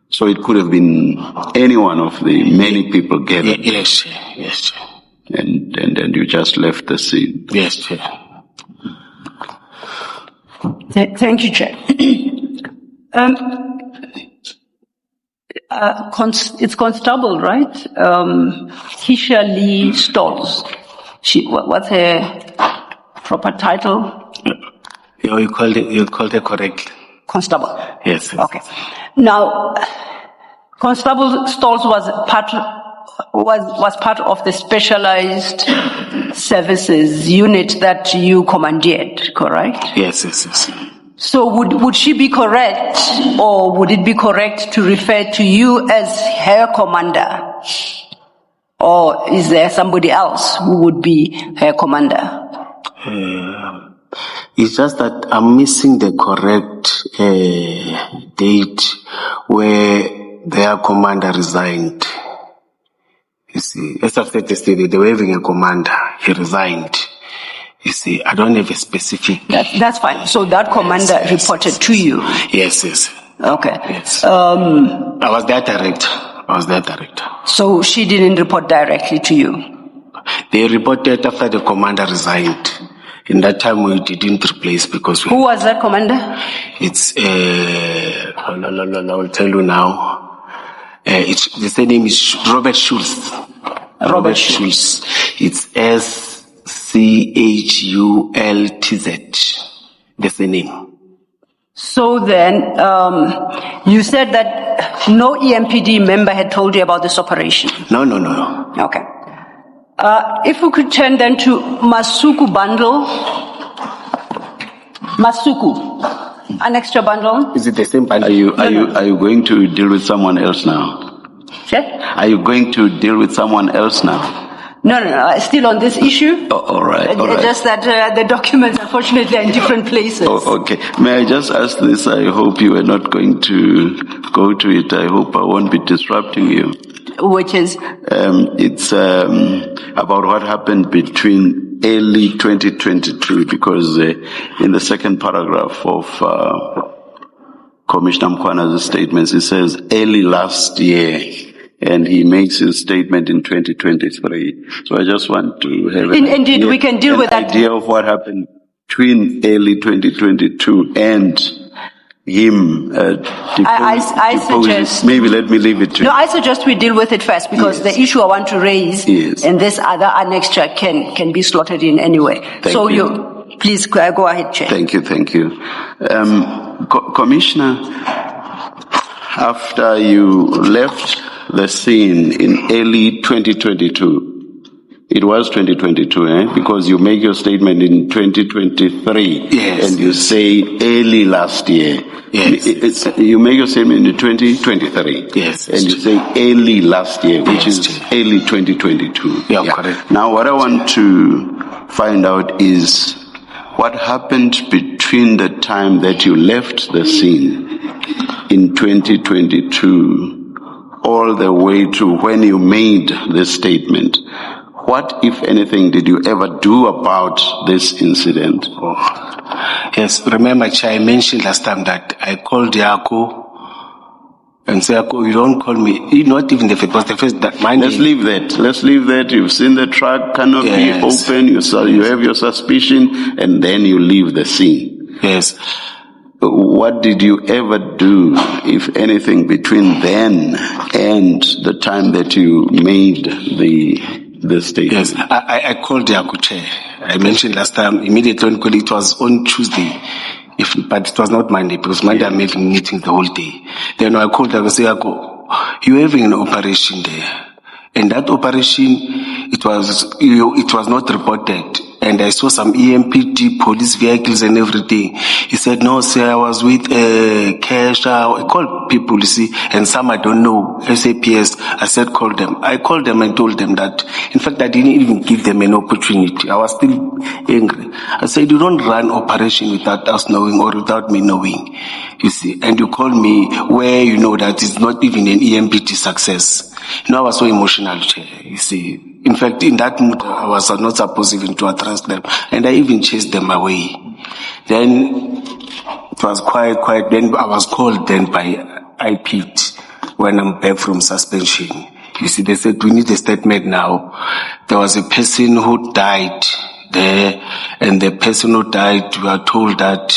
So it could have been any one of the many people gathered. Yes, Chair. And you just left the scene. Yes, Chair. Thank you, Chair. It's Constable, right? Keisha Lee Stolz. What's her proper title? Yeah, you called it correctly. Constable. Yes. Okay. Now, Constable Stolz was part of the specialized services unit that you commandeered, correct? Yes. So would she be correct, or would it be correct to refer to you as her commander? Or is there somebody else who would be her commander? It's just that I'm missing the correct date where their commander resigned. You see, as I've said yesterday, they were having a commander. He resigned. You see, I don't have a specific. That's fine. So that commander reported to you? Yes. Okay. Yes. I was their director. So she didn't report directly to you? They reported after the commander resigned. In that time, we didn't replace because Who was that commander? It's I will tell you now. The same name is Robert Schultz. Robert Schultz. It's SCHULTZ. That's the name. So then, you said that no EMPD member had told you about this operation? No. Okay. If we could turn then to Masuku bundle. Masuku, an extra bundle. Is it the same bundle? Are you going to deal with someone else now? Sure. Are you going to deal with someone else now? No, still on this issue. Oh, all right. Just that the documents, unfortunately, are in different places. Oh, okay. May I just ask this? I hope you are not going to go to it. I hope I won't be disrupting you. Which is? It's about what happened between early 2022, because in the second paragraph of Commissioner Mkhwanazi's statements, it says early last year. And he makes his statement in 2023. So I just want to have Indeed, we can deal with that. idea of what happened between early 2022 and him I suggest. Maybe let me leave it to you. No, I suggest we deal with it first, because the issue I want to raise and this other annexure can be slotted in anyway. Thank you. Please go ahead, Chair. Thank you. Commissioner, after you left the scene in early 2022. It was 2022, because you make your statement in 2023. Yes. And you say early last year. Yes. You make your statement in 2023. Yes. And you say early last year, which is early 2022. Yeah, correct. Now what I want to find out is what happened between the time that you left the scene in 2022 all the way to when you made this statement. What, if anything, did you ever do about this incident? Yes, remember, Chair, I mentioned last time that I called Yako and said, Yako, you don't call me, not even the first that my Let's leave that. You've seen the truck cannot be open, you have your suspicion, and then you leave the scene. Yes. what did you ever do, if anything, between then and the time that you made the statement? Yes, I called Yaku, I mentioned last time, immediately on call, it was on Tuesday. But it was not Monday, because Monday I'm making meetings the whole day. Then I called Yaku, say, Yaku, you're having an operation there. And that operation, it was not reported. And I saw some EMPT police vehicles and everything. He said, no, sir, I was with cash. I called people, you see, and some I don't know, SAPS. I said, call them. I called them and told them that, in fact, I didn't even give them an opportunity. I was still angry. I said, you don't run operation without us knowing or without me knowing, you see. And you call me where you know that it's not even an EMPT success. I was so emotional, you see. In fact, in that mood, I was not supposed even to address them. And I even chased them away. Then it was quiet. Then I was called then by IPT when I'm back from suspension. You see, they said, we need a statement now. There was a person who died there, and the person who died, we are told that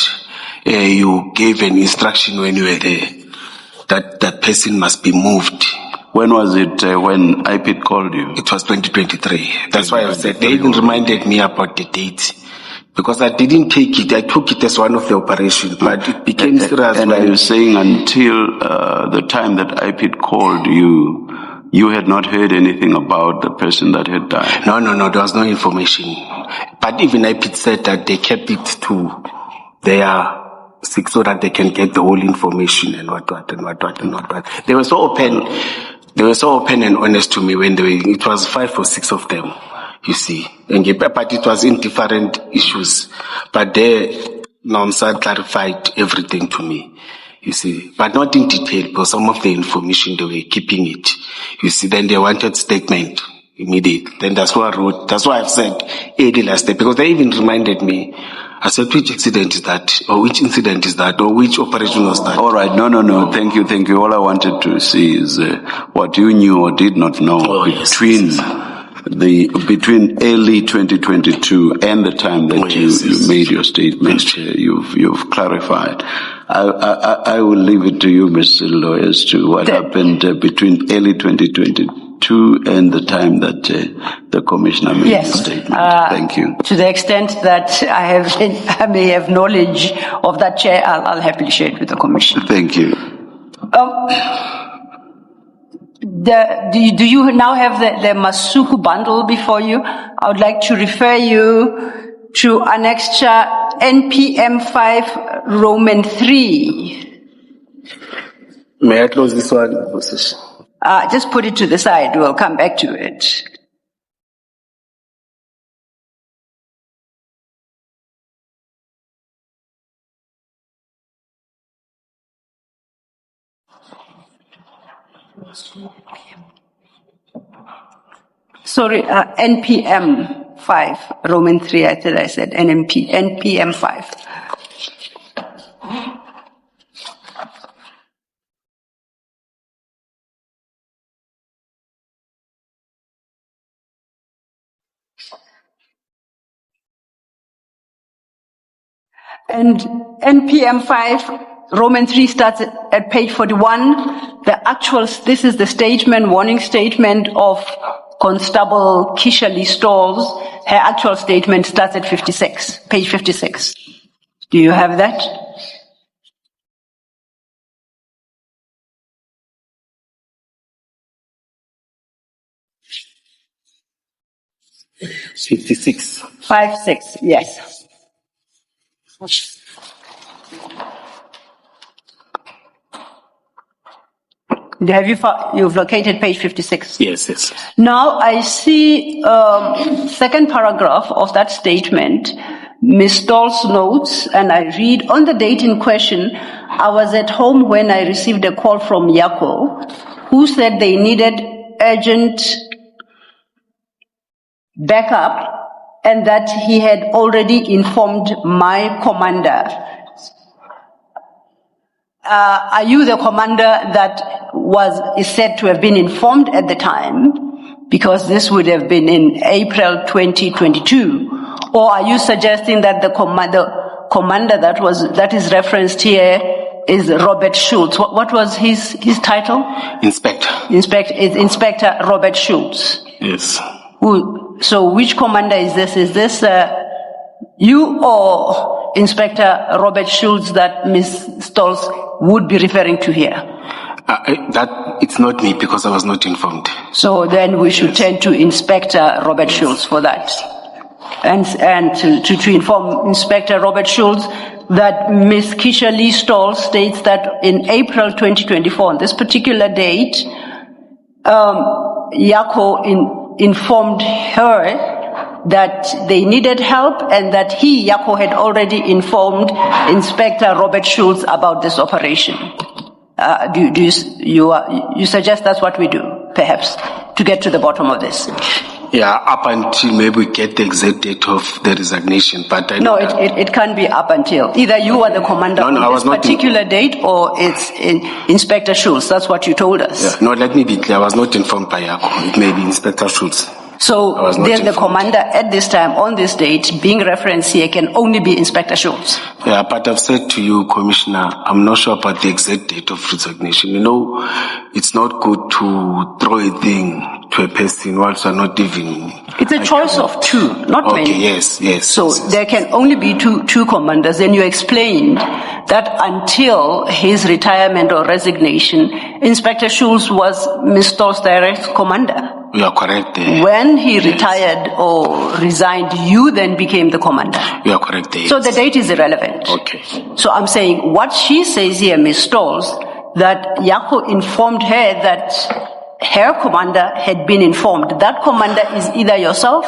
you gave an instruction when you were there, that that person must be moved. When was it when IPIT called you? It was 2023. That's why I said they even reminded me about the date. Because I didn't take it. I took it as one of the operations, but it became serious. And are you saying until the time that IPIT called you, you had not heard anything about the person that had died? No, there was no information. But even IPIT said that they kept it to their sick so that they can get the whole information and what. They were so open. They were so open and honest to me when it was 5 or 6 of them, you see. But it was in different issues. But NAMSA clarified everything to me, you see. But not in detail, because some of the information they were keeping it, you see. Then they wanted statement immediate. Then that's why I wrote, that's why I've said early last day, because they even reminded me. I said, which accident is that? Or which incident is that? Or which operation was that? All right. No. Thank you. All I wanted to see is what you knew or did not know between early 2022 and the time that you made your statement. You've clarified. I will leave it to you, Mr. Lawyer, as to what happened between early 2022 and the time that the commissioner made the statement. Thank you. To the extent that I may have knowledge of that, Chair, I'll happily share it with the commission. Thank you. Do you now have the Masuku bundle before you? I would like to refer you to Annexure NPM 5 Roman 3. May I close this one? Just put it to the side. We'll come back to it. Sorry, NPM 5, Roman 3, I said NPM 5. And NPM 5, Roman 3 starts at page 41. This is the statement, warning statement of Constable Kisha Stalls. Her actual statement starts at 56, page 56. Do you have that? $56. 56, yes. You've located page 56? Yes. Now I see second paragraph of that statement, Ms. Stoll's notes, and I read, on the date in question, I was at home when I received a call from Yako, who said they needed urgent backup and that he had already informed my commander. Are you the commander that is said to have been informed at the time? Because this would have been in April 2022. Or are you suggesting that the commander commander that is referenced here is Robert Schultz. What was his title? Inspector. It's Inspector Robert Schultz. Yes. So which commander is this? Is this you or Inspector Robert Schultz that Ms. Stolz would be referring to here? That it's not me because I was not informed. So then we should turn to Inspector Robert Schultz for that. And to inform Inspector Robert Schultz that Ms. Keisha Lee Stoll states that in April 2024, on this particular date, Yako informed her that they needed help and that Yako, had already informed Inspector Robert Schultz about this operation. You suggest that's what we do, perhaps, to get to the bottom of this? Yeah, up until maybe we get the exact date of the resignation, but I know it can't be up until. Either you are the commander on this particular date or it's Inspector Schultz. That's what you told us. Yeah, no, let me be clear. I was not informed by Yako. It may be Inspector Schultz. So then the commander at this time, on this date, being referenced here, can only be Inspector Schultz. Yeah, but I've said to you, Commissioner, I'm not sure about the exact date of resignation. You know, it's not good to throw a thing to a person whilst you're not even... It's a choice of two, not many. Okay, yes. So there can only be two commanders. Then you explained that until his retirement or resignation, Inspector Schultz was Ms. Stoll's direct commander. You are correct. When he retired or resigned, you then became the commander. You are correct. Yes. So the date is irrelevant. Okay. So I'm saying what she says here, Ms. Stolz, that Yako informed her that her commander had been informed. That commander is either yourself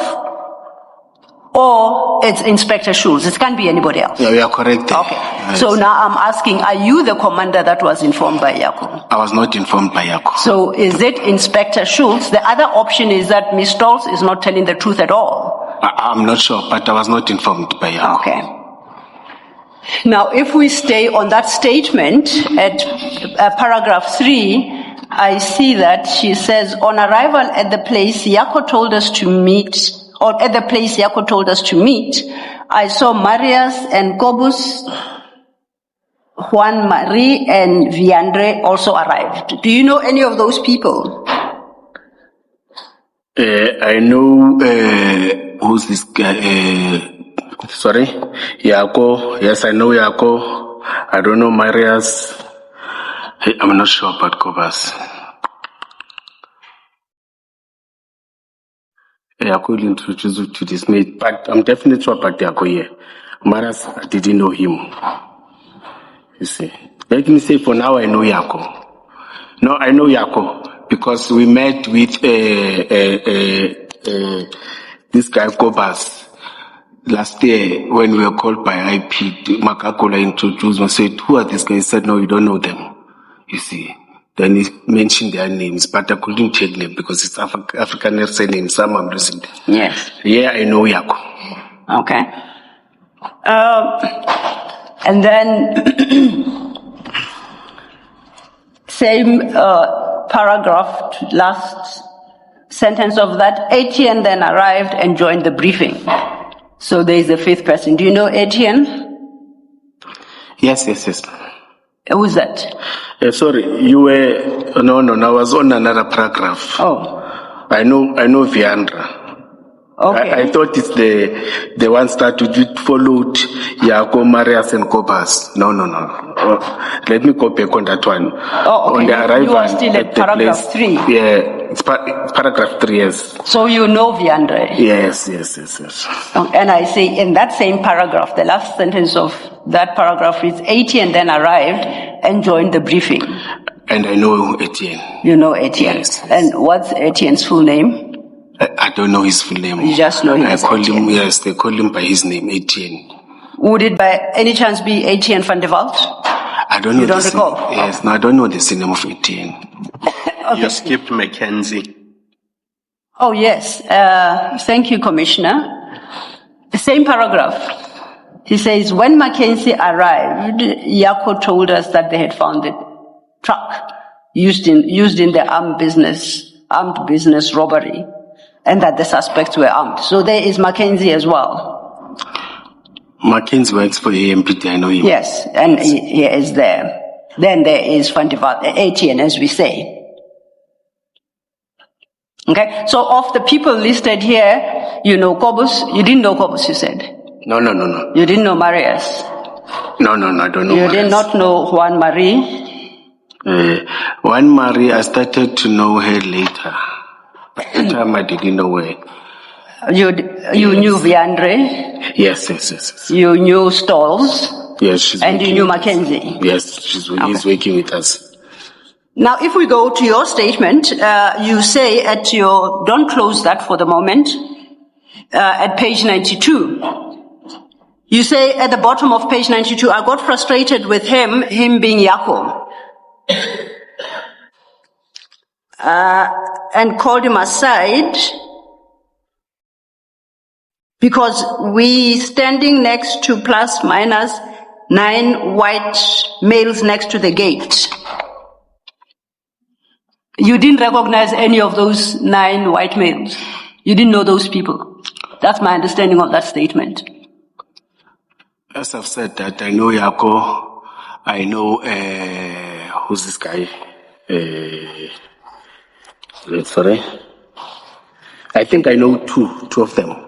or it's Inspector Schultz. It can't be anybody else. Yeah, you are correct. Okay. Yes. So now I'm asking, are you the commander that was informed by Yako? I was not informed by Yako. So is it Inspector Schultz? The other option is that Ms. Stolz is not telling the truth at all. I'm not sure, but I was not informed by Yako. Okay. Now, if we stay on that statement at paragraph 3, I see that she says, on arrival at the place Yako told us to meet, I saw Marius and Kobus, Juan Marie and Viandre also arrived. Do you know any of those people? I know, who's this guy? Sorry? Yako. Yes, I know Yako. I don't know Marius. I'm not sure about Kobus. Yako will introduce you to this mate, but I'm definitely sure about Yako here. Marius, I didn't know him. You see. Let me say for now I know Yako. No, I know Yako because we met with this guy Kobus last year when we were called by IP. Makakola introduced me and said, who are these guys? He said, no, you don't know them. You see. Then he mentioned their names, but I couldn't take them because it's African name. Some I'm losing them. Yes. Yeah, I know Yako. Okay. And then same paragraph, last sentence of that, Etienne then arrived and joined the briefing. So there is a fifth person. Do you know Etienne? Yes. Who's that? Sorry, you were, no, I was on another paragraph. Oh. I know Viandra. Okay. I thought it's the ones that followed Yako, Marius and Kobus. No. Let me go back on that one. Oh, okay. On the arrival, you are still at paragraph 3. Yeah, it's paragraph 3, yes. So you know Viandre? Yes. And I say in that same paragraph, the last sentence of that paragraph is Etienne then arrived and joined the briefing. And I know Etienne. You know Etienne? Yes. And what's Etienne's full name? I don't know his full name. You just know his name. Yes, they call him by his name, Etienne. Would it by any chance be Etienne van der Walt? I don't know. You don't recall? Yes, no, I don't know the name of Etienne. Okay. You skipped Mackenzie. Oh, yes. Thank you, Commissioner. The same paragraph. He says, when Mackenzie arrived, Yako told us that they had found the truck used in the armed business robbery, and that the suspects were armed. So there is Mackenzie as well. Mackenzie works for AMPT, I know him. Yes, and he is there. Then there is Van der Walt, Etienne, as we say. Okay, so of the people listed here, you know Kobus. You didn't know Kobus, you said? No. You didn't know Marius? No, I don't know. You did not know Juan Marie? Juan Marie, I started to know her later. But at the time I didn't know her. You knew Viandre? Yes. You knew Stolz? Yes, and you knew Mackenzie? Yes, he's working with us. Now, if we go to your statement, you say don't close that for the moment, at page 92. You say at the bottom of page 92, I got frustrated with him being Yako, and called him aside because we standing next to plus minus 9 white males next to the gate. You didn't recognize any of those 9 white males. You didn't know those people. That's my understanding of that statement. As I've said that, I know Yako, I know, who's this guy? Sorry. I think I know two of them.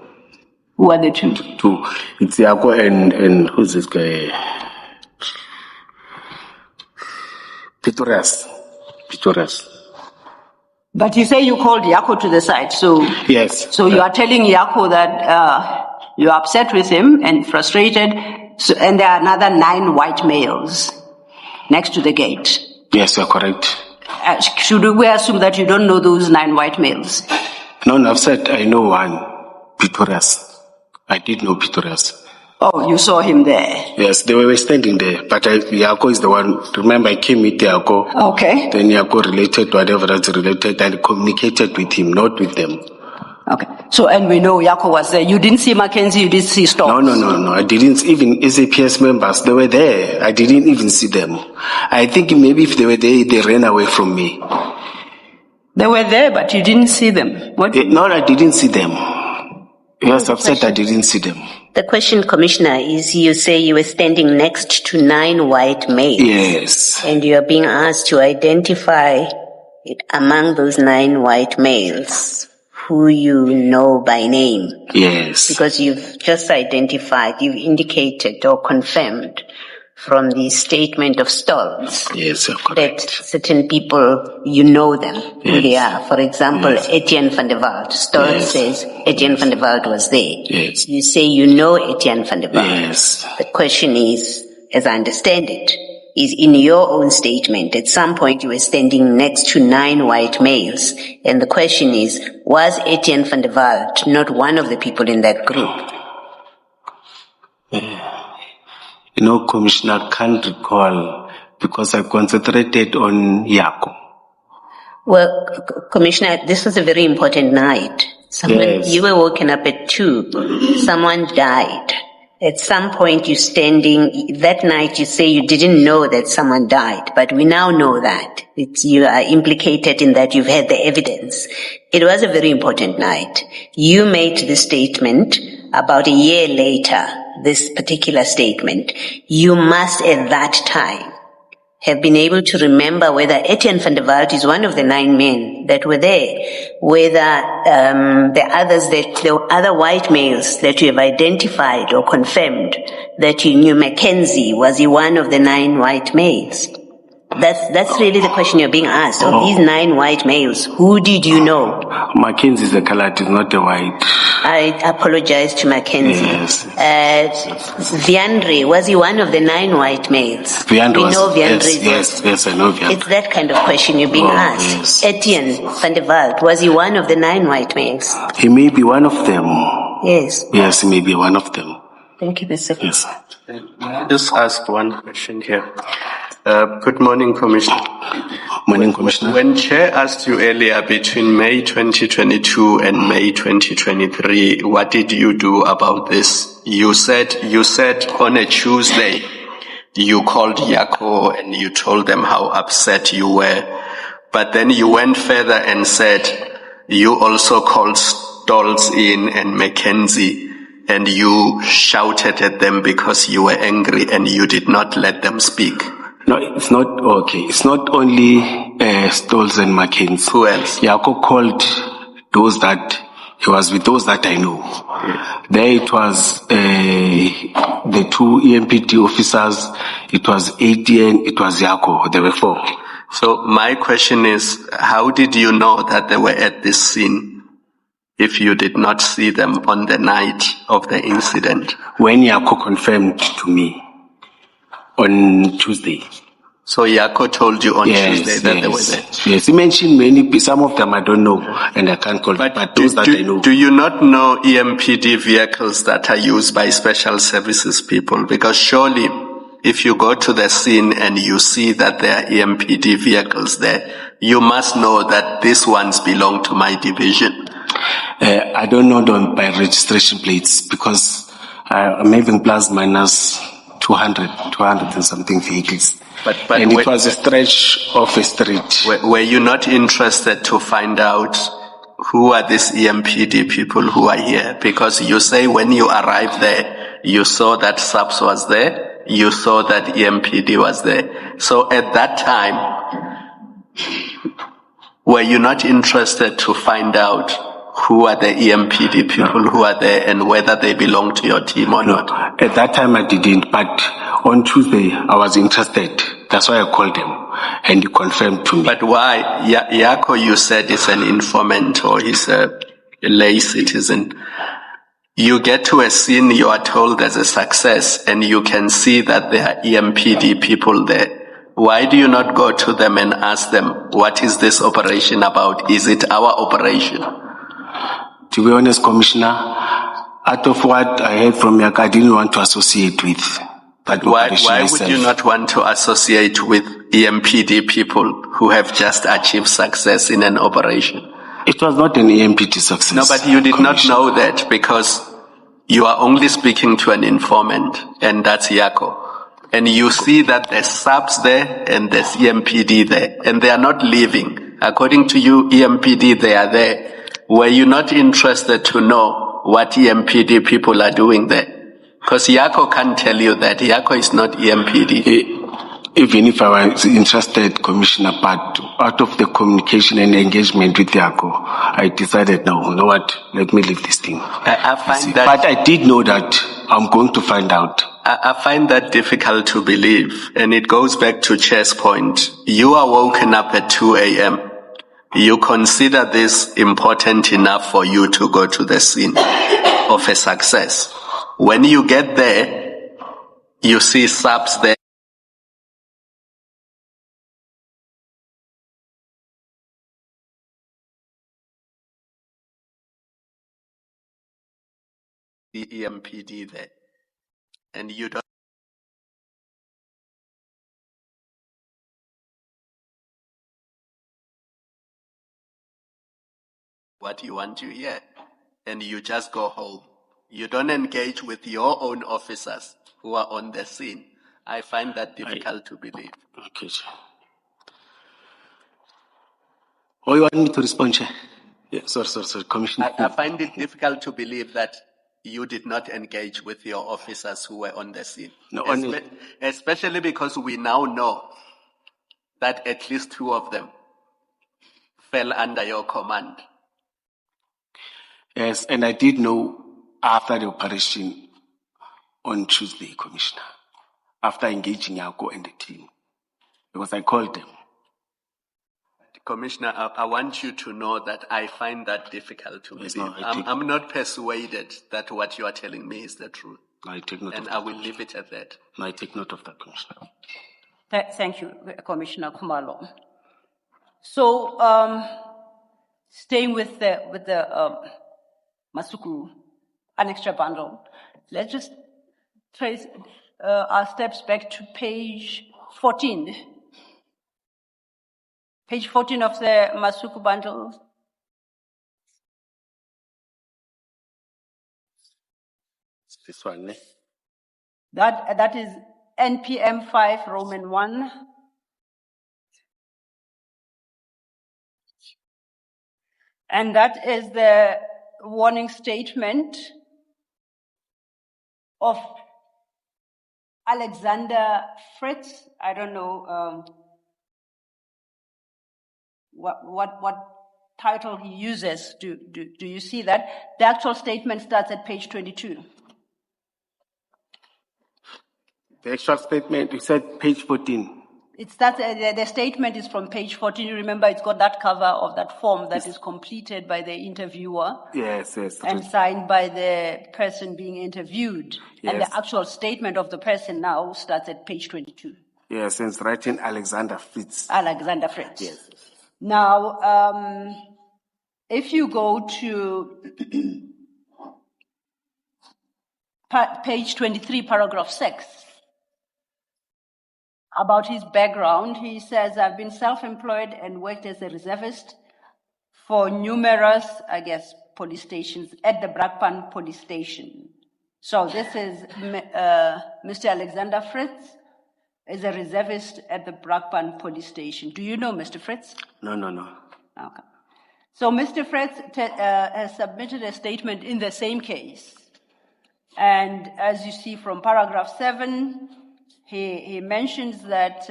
Who are the two? Two. It's Yako and who's this guy? Pitorius. But you say you called Yako to the side, so... Yes. So you are telling Yako that you're upset with him and frustrated, and there are another 9 white males next to the gate. Yes, you're correct. Should we assume that you don't know those 9 white males? No, I've said I know one, Pitorius. I did know Pitorius. Oh, you saw him there? Yes, they were standing there, but Yako is the one. Remember, I came with Yako. Okay. Then Yako related whatever that's related and communicated with him, not with them. Okay. So, and we know Yako was there. You didn't see Mackenzie, you didn't see Storm? No. I didn't even, SAPS members, they were there. I didn't even see them. I think maybe if they were there, they ran away from me. They were there, but you didn't see them. What? No, I didn't see them. Yes, I've said I didn't see them. The question, Commissioner, is you say you were standing next to 9 white males. Yes. And you are being asked to identify among those 9 white males who you know by name. Yes. Because you've just identified, you've indicated or confirmed from the statement of Stolz. Yes, of course. That certain people, you know them, who they are. For example, Etienne van der Walt. Stolz says Etienne van der Walt was there. Yes. You say you know Etienne van der Walt. Yes. The question is, as I understand it, is in your own statement, at some point you were standing next to 9 white males. And the question is, was Etienne van der Walt not one of the people in that group? You know, Commissioner, I can't recall because I concentrated on Yako. Well, Commissioner, this was a very important night. You were woken up at 2. Someone died. At some point you standing, that night you say you didn't know that someone died, but we now know that. You are implicated in that, you've had the evidence. It was a very important night. You made the statement about a year later, this particular statement. You must at that time have been able to remember whether Etienne van der Walt is one of the 9 men that were there, whether there were other white males that you have identified or confirmed that you knew. Mackenzie, was he one of the 9 white males? That's really the question you're being asked. Of these 9 white males, who did you know? Mackenzie is a colored, is not a white. I apologize to Mackenzie. Yes. Viandre, was he one of the 9 white males? Viandre was, know Viandre. Yes, I know Viandre. It's that kind of question you're being asked. Yes. Etienne van der Walt, was he one of the 9 white males? He may be one of them. Yes. Yes, he may be one of them. Thank you, Mr. Yes. May I just ask one question here? Good morning, Commissioner. Morning, Commissioner. When Chair asked you earlier between May 2022 and May 2023, what did you do about this? You said on a Tuesday, you called Yako and you told them how upset you were. But then you went further and said you also called Stolz in and Mackenzie. and you shouted at them because you were angry and you did not let them speak. No, it's not okay. It's not only Stolz and Mackenzie. Who else? Yako called those that he was with those that I know. There it was the two EMPD officers. It was ATN. It was Yako. There were four. So my question is, how did you know that they were at this scene if you did not see them on the night of the incident? When Yako confirmed to me on Tuesday. So Yako told you on Tuesday that they were there? Yes, he mentioned some of them I don't know, and I can't call, but those that I know. Do you not know EMPD vehicles that are used by special services people? Because surely, if you go to the scene and you see that there are EMPD vehicles there, you must know that these ones belong to my division. I don't know them by registration plates because I'm having plus minus 200 and something vehicles. And it was a stretch of a street. Were you not interested to find out who are these EMPD people who are here? Because you say when you arrived there, you saw that SAPS was there, you saw that EMPD was there. So at that time, were you not interested to find out who are the EMPD people who are there and whether they belong to your team or not? At that time I didn't, but on Tuesday I was interested. That's why I called him and he confirmed to me. But why? Yako, you said is an informant or he's a lay citizen. You get to a scene, you are told there's a success and you can see that there are EMPD people there. Why do you not go to them and ask them, what is this operation about? Is it our operation? To be honest, Commissioner, out of what I heard from Yaka, I didn't want to associate with that operation. Why would you not want to associate with EMPD people who have just achieved success in an operation? It was not an EMPD success. No, but you did not know that because you are only speaking to an informant, and that's Yako. And you see that there's SAPS there and there's EMPD there, and they are not leaving. According to you, EMPD, they are there. Were you not interested to know what EMPD people are doing there? Because Yako can't tell you that. Yako is not EMPD. Even if I was interested, Commissioner, but out of the communication and engagement with Yako, I decided, no, you know what, let me leave this thing. I find that, but I did know that I'm going to find out. I find that difficult to believe, and it goes back to Chair's point. You are woken up at 2 a.m. You consider this important enough for you to go to the scene of a success. When you get there, you see SAPS there. The EMPD there, and you don't. What you want to hear, and you just go home. You don't engage with your own officers who are on the scene. I find that difficult to believe. Okay. Oh, you want me to respond, Chair? Yeah, sorry, Commissioner. I find it difficult to believe that you did not engage with your officers who were on the scene. No, especially because we now know that at least 2 of them fell under your command. Yes, and I did know after the operation on Tuesday, Commissioner, after engaging Yako and the team, because I called them. Commissioner, I want you to know that I find that difficult to believe. I'm not persuaded that what you are telling me is the truth. I take note and of I that, will leave it at that. I take note of that, Commissioner. Thank you, Commissioner Khumalo. So, staying with the Masuku annexure bundle, let's just trace our steps back to page 14. Page 14 of the Masuku bundle. This one, eh? That is NPM 5 Roman 1. And that is the warning statement of Alexander Fritz. I don't know what title he uses. Do you see that? The actual statement starts at page 22. The actual statement, you said page 14. It starts, the statement is from page 14. You remember it's got that cover of that form that is completed by the interviewer. Yes. And signed by the person being interviewed. Yes. And the actual statement of the person now starts at page 22. Yes, it's writing Alexander Fritz. Alexander Fritz. Yes. Now, if you go to page 23, paragraph 6, about his background, he says, I've been self-employed and worked as a reservist for numerous, police stations at the Brakpan police station. So this is Mr. Alexander Fritz is a reservist at the Brakpan police station. Do you know Mr. Fritz? No. Okay. So Mr. Fritz has submitted a statement in the same case. And as you see from paragraph 7, he mentions that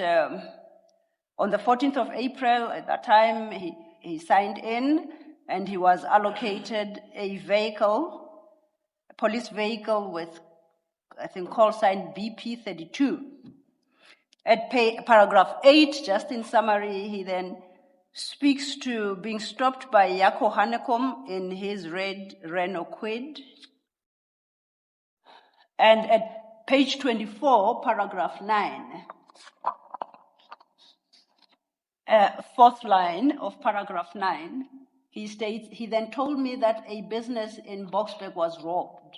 on the 14th of April, at that time, he signed in and he was allocated a vehicle, a police vehicle with, I think, call sign BP32. At paragraph 8, just in summary, he then speaks to being stopped by Yako Hanekom in his red Renault Kwid. And at page 24, paragraph 9, fourth line of paragraph 9, he states, he then told me that a business in Boksburg was robbed.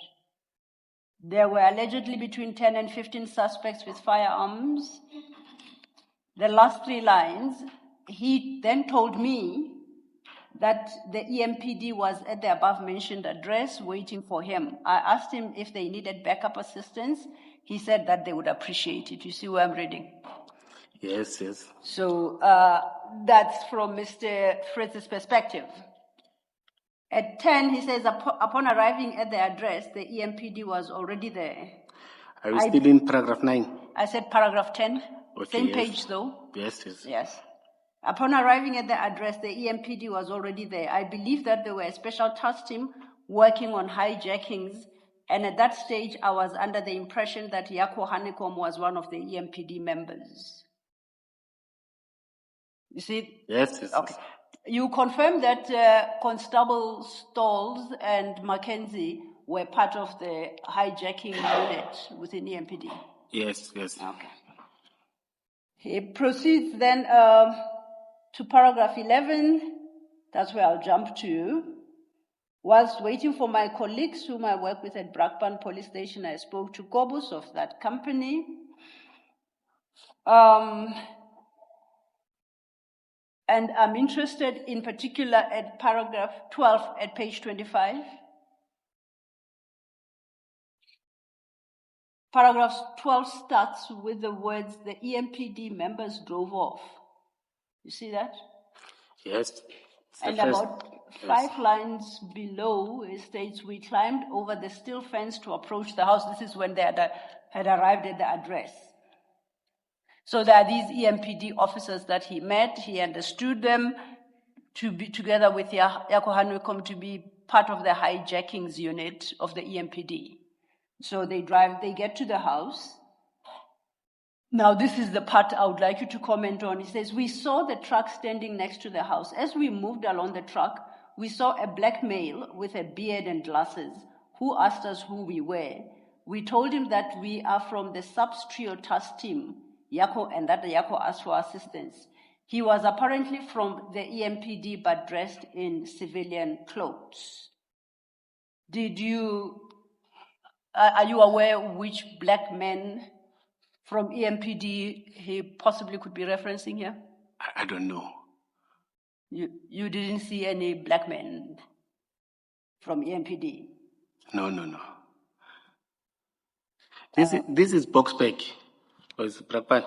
There were allegedly between 10 and 15 suspects with firearms. The last 3 lines, he then told me that the EMPD was at the above-mentioned address waiting for him. I asked him if they needed backup assistance. He said that they would appreciate it. You see where I'm reading? Yes. So that's from Mr. Fritz's perspective. At 10, he says, upon arriving at the address, the EMPD was already there. Are you still in paragraph 9? I said paragraph 10. Okay, Same yes. page, though. Yes. Upon arriving at the address, the EMPD was already there. I believe that there were a special task team working on hijackings, and at that stage, I was under the impression that Yako Hanekom was one of the EMPD members. You see? Yes. Okay. You confirm that Constable Stolz and Mackenzie were part of the hijacking unit within EMPD? Yes. Okay. He proceeds then to paragraph 11. That's where I'll jump to. Whilst waiting for my colleagues whom I work with at Brakpan Police Station, I spoke to Kobus of that company. And I'm interested in particular at paragraph 12 at page 25. Paragraph 12 starts with the words, the EMPD members drove off. You see that? Yes. And about 5 lines below, it states, we climbed over the steel fence to approach the house. This is when they had arrived at the address. So there are these EMPD officers that he met. He understood them to be together with Yako Hanekom to be part of the hijackings unit of the EMPD. So they get to the house. Now, this is the part I would like you to comment on. He says, we saw the truck standing next to the house. As we moved along the truck, we saw a black male with a beard and glasses who asked us who we were. We told him that we are from the subs trio task team, Yako, and that Yako asked for assistance. He was apparently from the EMPD but dressed in civilian clothes. Are you aware which black men from EMPD he possibly could be referencing here? I don't know. You didn't see any black men from EMPD? No. This is Boksburg. Or is it Brakpan?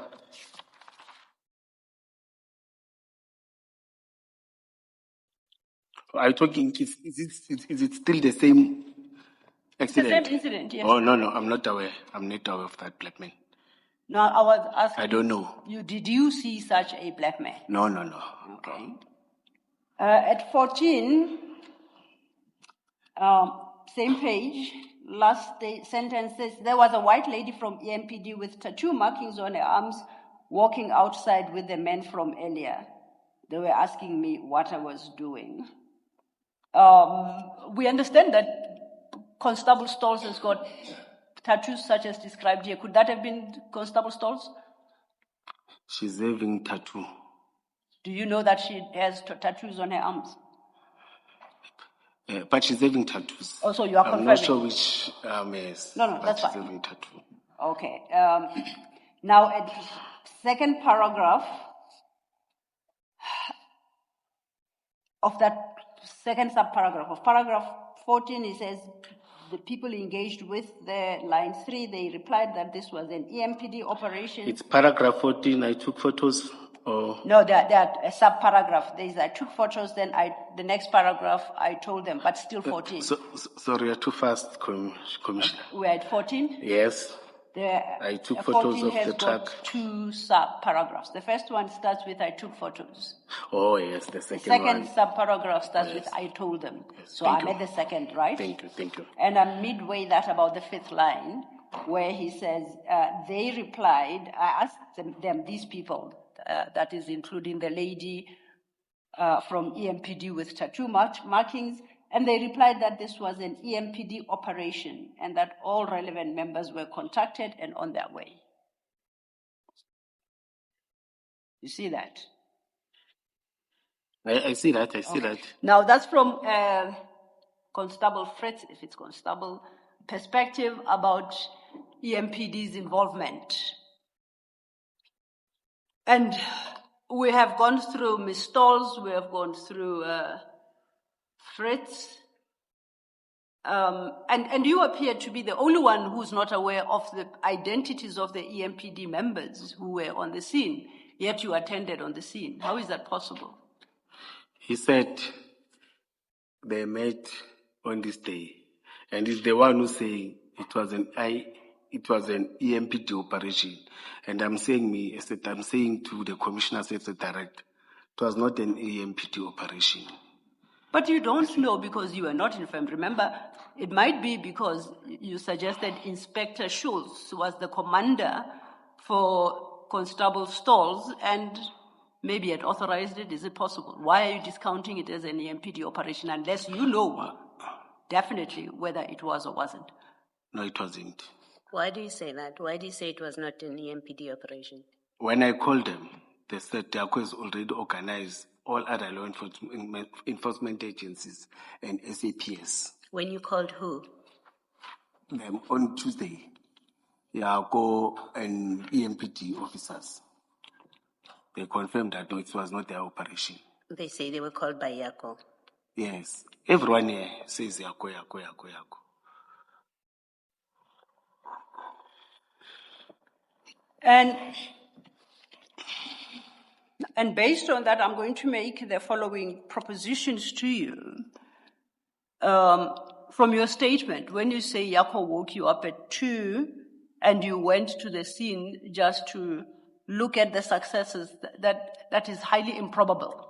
Are you talking, is it still the same Accident. The same incident, yes. Oh, no, I'm not aware. I'm not aware of that black man. No, I was asking. I don't know. Did you see such a black man? No. Okay. At 14, same page, sentence says, there was a white lady from EMPD with tattoo markings on her arms walking outside with the men from earlier. They were asking me what I was doing. We understand that Constable Stolz has got tattoos such as described here. Could that have been Constable Stolz? She's having tattoo. Do you know that she has tattoos on her arms? But she's having tattoos. Oh, so you are I'm confirming? not sure which yes. No, that's she's fine. having tattoo. Okay. Now, at second paragraph of that second subparagraph of paragraph 14, it says the people engaged with the line 3, they replied that this was an EMPD operation. It's paragraph 14. I took photos. Oh. No, that a subparagraph. I took photos, then the next paragraph I told them, but still 14. Sorry, you're too fast, Commissioner. We're at 14? Yes. I took photos of the truck. Got two sub-paragraphs. The first one starts with I took photos. Oh, yes, the second The second one. sub-paragraph starts with I told them. Yes, so I'm at the second, right? Thank you. And I'm midway that about the fifth line, where he says, they replied, I asked them these people, that is including the lady from EMPD with tattoo markings, and they replied that this was an EMPD operation and that all relevant members were contacted and on their way. You see that? I see that. That. Now that's from Constable Fritz, if it's Constable, perspective about EMPD's involvement. And we have gone through Ms. Stolz, we have gone through Fritz, and you appear to be the only one who's not aware of the identities of the EMPD members who were on the scene, yet you attended on the scene. How is that possible? He said they met on this day, and he's the one who's saying it was an EMPD operation. And I'm saying to the commissioner, said the director, it was not an EMPD operation. But you don't know because you were not informed. Remember, it might be because you suggested Inspector Schultz was the commander for Constable Stolz and maybe had authorized it. Is it possible? Why are you discounting it as an EMPD operation unless you know definitely whether it was or wasn't? No, it wasn't. Why do you say that? Why do you say it was not an EMPD operation? When I called them, they said DACO has already organized all other law enforcement agencies and SAPS. When you called who? On Tuesday, DACO and EMPD officers. They confirmed that no, it was not their operation. They say they were called by Yako. Yes. Everyone here says Yako. And based on that, I'm going to make the following propositions to you. From your statement, when you say Yako woke you up at 2 and you went to the scene just to look at the successes, that is highly improbable.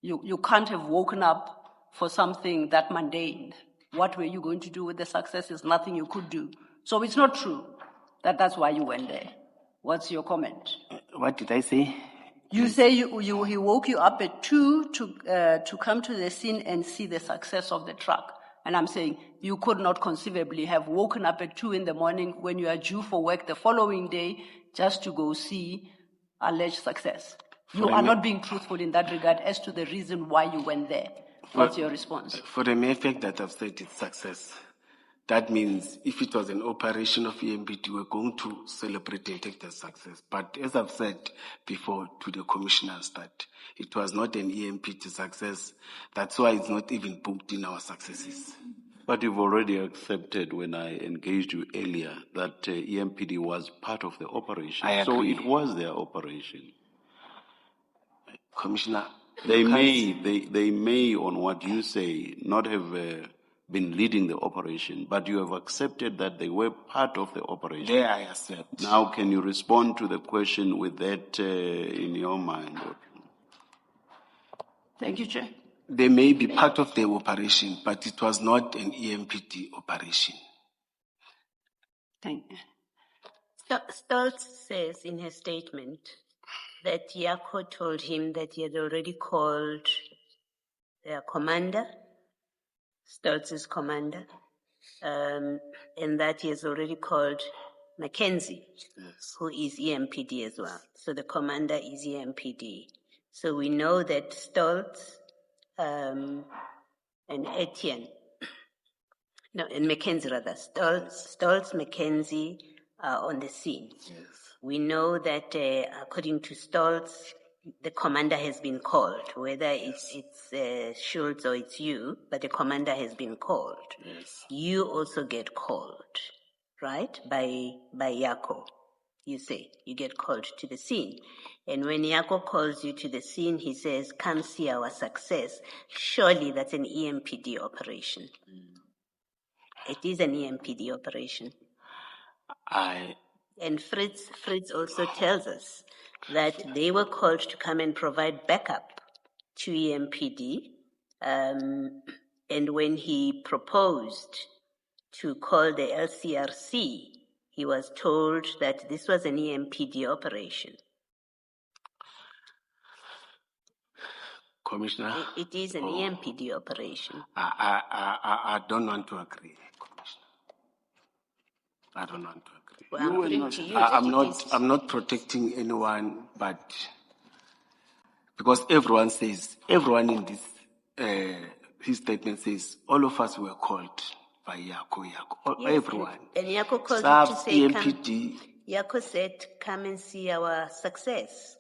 You can't have woken up for something that mundane. What were you going to do with the successes? Nothing you could do. So it's not true that's why you went there. What's your comment? What did I say? You say he woke you up at 2 to come to the scene and see the success of the truck. And I'm saying you could not conceivably have woken up at 2 in the morning when you are due for work the following day just to go see alleged success. You are not being truthful in that regard as to the reason why you went there. What's your response? For the mere fact that I've said it's success, that means if it was an operation of EMPD, we're going to celebrate and take the success. But as I've said before to the commissioners that it was not an EMPD success. That's why it's not even booked in our successes. But you've already accepted when I engaged you earlier that EMPD was part of the operation. I agree. So it was their operation. Commissioner, They may, on what you say, not have been leading the operation, but you have accepted that they were part of the operation. There I accept. Now, can you respond to the question with that in your mind? Thank you, Chair. They may be part of the operation, but it was not an EMPD operation. Thank you. Stoltz says in his statement that Yako told him that he had already called their commander, Stoltz's commander, and that he has already called Mackenzie, who is EMPD as well. So the commander is EMPD. So we know that Stoltz and Etienne, no, and Mackenzie rather, Stoltz, Mackenzie are on the scene. Yes. We know that according to Stoltz, the commander has been called, whether it's Schultz or it's you, but the commander has been called. Yes. You also get called, right? By Yako. You say, you get called to the scene. And when Yako calls you to the scene, he says, come see our success. Surely that's an EMPD operation. It is an EMPD operation. And Fritz also tells us that they were called to come and provide backup to EMPD. And when he proposed to call the LCRC, he was told that this was an EMPD operation. Commissioner? It is an EMPD operation. I don't want to agree, Commissioner. I don't want to agree. Well, I'm putting to you that I'm not protecting anyone, but because everyone in this, his statement says, all of us were called by Yako. Yes, everyone. And Yako called you to say, EMPD. Yako said, come and see our success.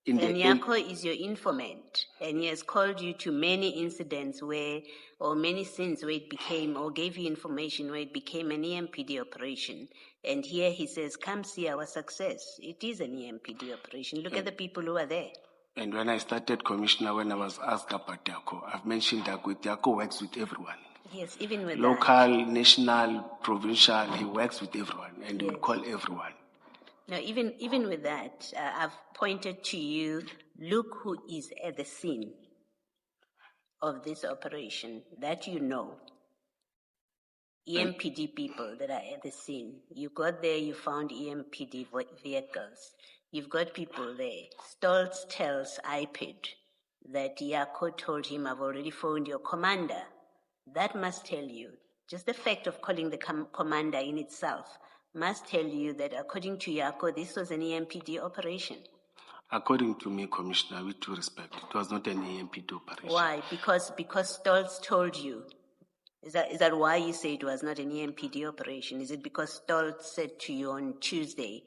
And Yako is your informant, and he has called you to many incidents or many scenes where it became, or gave you information where it became an EMPD operation. And here he says, come see our success. It is an EMPD operation. Look at the people who are there. And when I started, Commissioner, when I was asked about Yako, I've mentioned that Yako works with everyone. Yes, even with local, national, provincial, he works with everyone, and he will call everyone. Now, even with that, I've pointed to you, look who is at the scene of this operation that you know. EMPD people that are at the scene. You got there, you found EMPD vehicles. You've got people there. Stoltz tells IPID that Yako told him, I've already phoned your commander. That must tell you, just the fact of calling the commander in itself must tell you that according to Yako, this was an EMPD operation. According to me, Commissioner, with due respect, it was not an EMPD operation. Why? Because Stoltz told you. Is that why you say it was not an EMPD operation? Is it because Stoltz said to you on Tuesday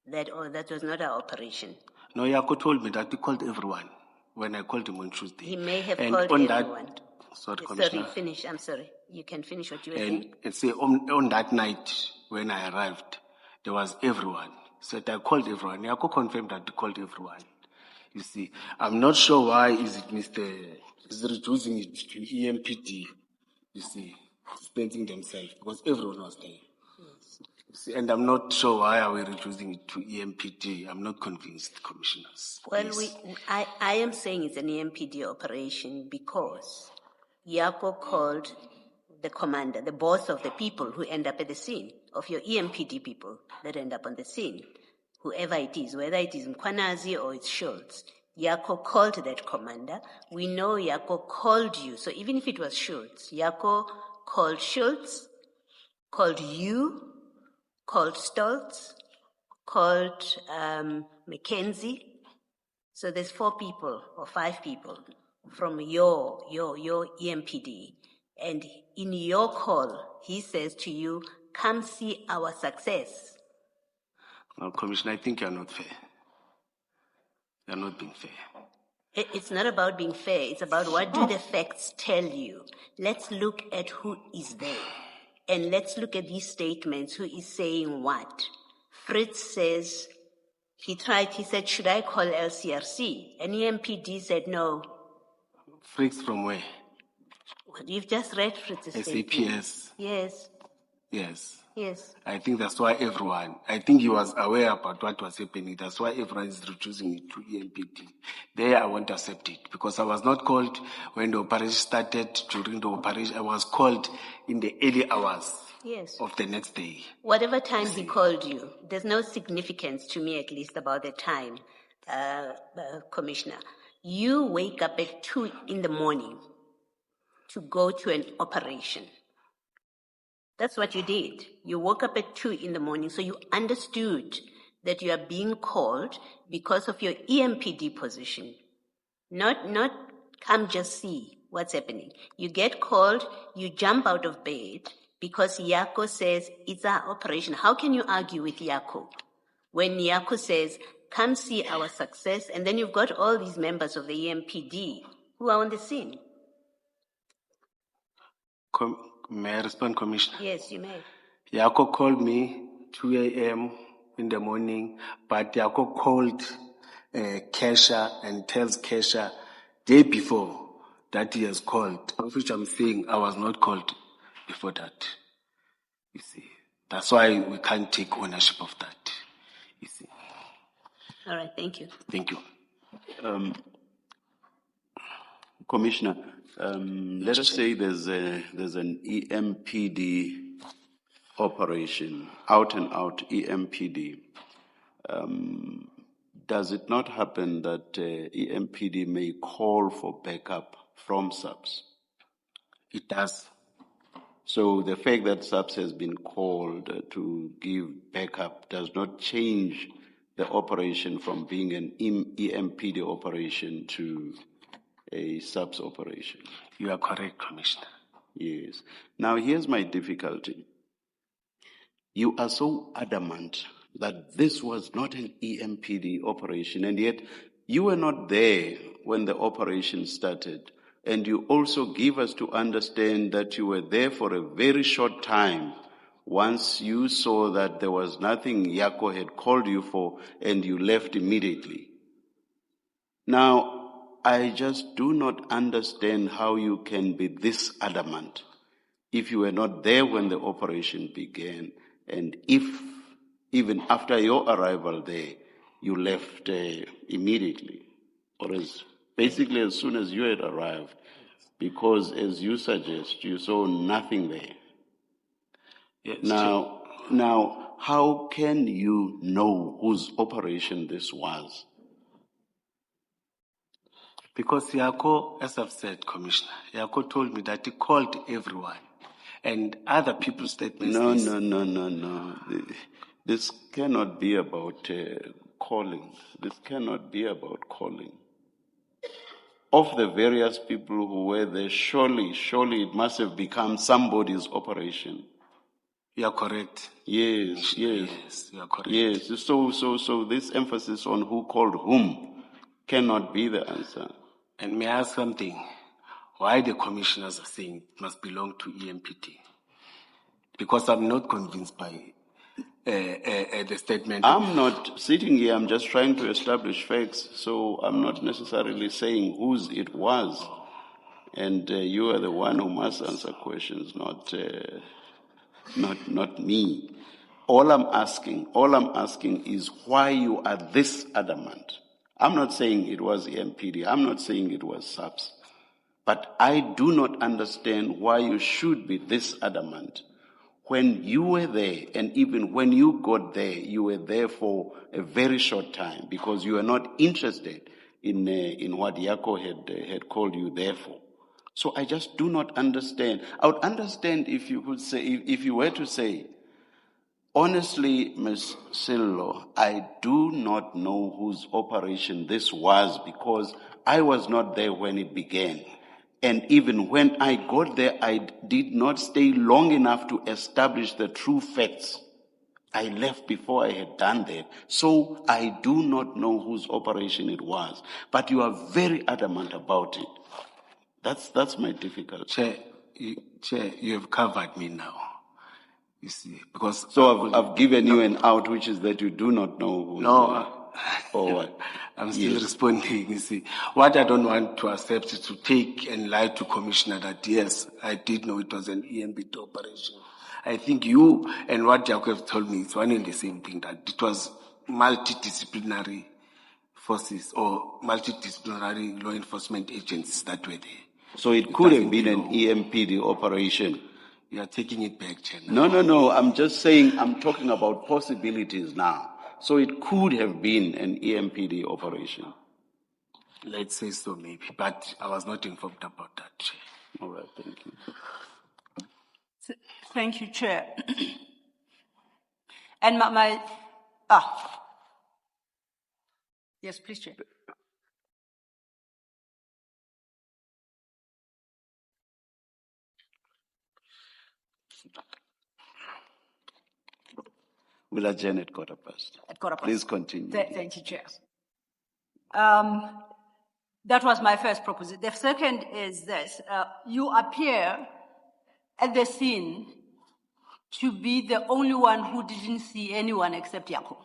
that, that was not our operation? No, Yako told me that he called everyone when I called him on Tuesday. He may have called everyone. Sorry, Commissioner. Sorry, finish. I'm sorry. You can finish what you were saying. And say on that night when I arrived, there was everyone. So I called everyone. Yako confirmed that he called everyone. You see, I'm not sure why is reducing it to EMPD. You see, spending themselves because everyone was there. Yes. You see, and I'm not sure why are we reducing it to EMPD. I'm not convinced, commissioners. Well, I am saying it's an EMPD operation because Yako called the commander, the boss of the people who end up at the scene, of your EMPD people that end up on the scene, whoever it is, whether it is Mkhwanazi or it's Schultz. Yako called that commander. We know Yako called you. So even if it was Schultz, Yako called Schultz, called you, called Stoltz, called Mackenzie. So there's 4 people or 5 people from your EMPD. And in your call, he says to you, come see our success. Now, Commissioner, I think you're not fair. You're not being fair. It's not about being fair. It's about what do the facts tell you. Let's look at who is there. And let's look at these statements. Who is saying what? Fritz says, he said, should I call LCRC? And EMPD said no. Fritz from where? You've just read Fritz's statement. SAPS. Yes, Yes. yes. I think that's why I think he was aware about what was happening. That's why everyone is reducing it to EMPD. There I won't accept it because I was not called when the operation started. During the operation, I was called in the early hours Yes. of the next day. Whatever time he called you, there's no significance to me, at least, about the time, Commissioner. You wake up at 2 in the morning to go to an operation. That's what you did. You woke up at 2 in the morning, so you understood that you are being called because of your EMPD position. Not come just see what's happening. You get called, you jump out of bed because Yako says it's our operation. How can you argue with Yako when Yako says, come see our success, and then you've got all these members of the EMPD who are on the scene? May I respond, Commissioner? Yes, you may. Yako called me 2 a.m. in the morning, but Yako called Kesha and tells Kesha day before that he has called, of which I'm saying I was not called before that. You see, that's why we can't take ownership of that. You see. All right, thank you. Thank you. Commissioner, let us say there's an EMPD operation, out and out EMPD. Does it not happen that EMPD may call for backup from SAPS? It does. So the fact that SAPS has been called to give backup does not change the operation from being an EMPD operation to a SAPS operation. You are correct, Commissioner. Yes. Now here's my difficulty. You are so adamant that this was not an EMPD operation, and yet you were not there when the operation started. And you also give us to understand that you were there for a very short time once you saw that there was nothing Yako had called you for, and you left immediately. Now, I just do not understand how you can be this adamant if you were not there when the operation began, and if even after your arrival there, you left immediately, or basically as soon as you had arrived, because as you suggest, you saw nothing there. Yes, Now, how can you know whose operation this was? Because Yako, as I've said, Commissioner, Yako told me that he called everyone. And other people's statements. No. This cannot be about calling. This cannot be about calling. Of the various people who were there, surely it must have become somebody's operation. You are correct. Yes, you are correct. Yes, so this emphasis on who called whom cannot be the answer. And may I ask something? Why the commissioners are saying it must belong to EMPD? Because I'm not convinced by the statement. I'm not sitting here, I'm just trying to establish facts, so I'm not necessarily saying whose it was. And you are the one who must answer questions, not me. All I'm asking is why you are this adamant. I'm not saying it was EMPD, I'm not saying it was SAPS. But I do not understand why you should be this adamant when you were there, and even when you got there, you were there for a very short time because you were not interested in what Yako had called you there for. So I just do not understand. I would understand if you could say, if you were to say, honestly, Ms. Sillo, I do not know whose operation this was because I was not there when it began. And even when I got there, I did not stay long enough to establish the true facts. I left before I had done that. So I do not know whose operation it was. But you are very adamant about it. That's my difficulty. Chair, you have covered me now. You see, because... So I've given you an out, which is that you do not know who. No, Or what? I'm still Yes. responding, you see. What I don't want to accept is to take and lie to Commissioner that, yes, I did know it was an EMPD operation. I think you and what Jacob have told me is one and the same thing, that it was multidisciplinary forces or multidisciplinary law enforcement agencies that were there. So it could have doesn't been an belong. EMPD operation. You are taking it back, Chen. No. I'm just saying, I'm talking about possibilities now. So it could have been an EMPD operation. Let's say so, maybe, but I was not informed about that, Chair. All right, thank you. Thank you, Chair. And yes, please, Chair. Willa Janet got up first. Please continue. Thank you, Chair. That was my first proposition. The second is this. You appear at the scene to be the only one who didn't see anyone except Yako.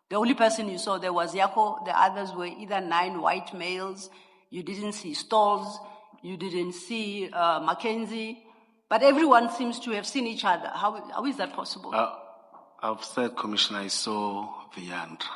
The only person you saw there was Yako. The others were either 9 white males. You didn't see Stalls. You didn't see Mackenzie. But everyone seems to have seen each other. How is that possible? I've said, Commissioner, I saw Viandra.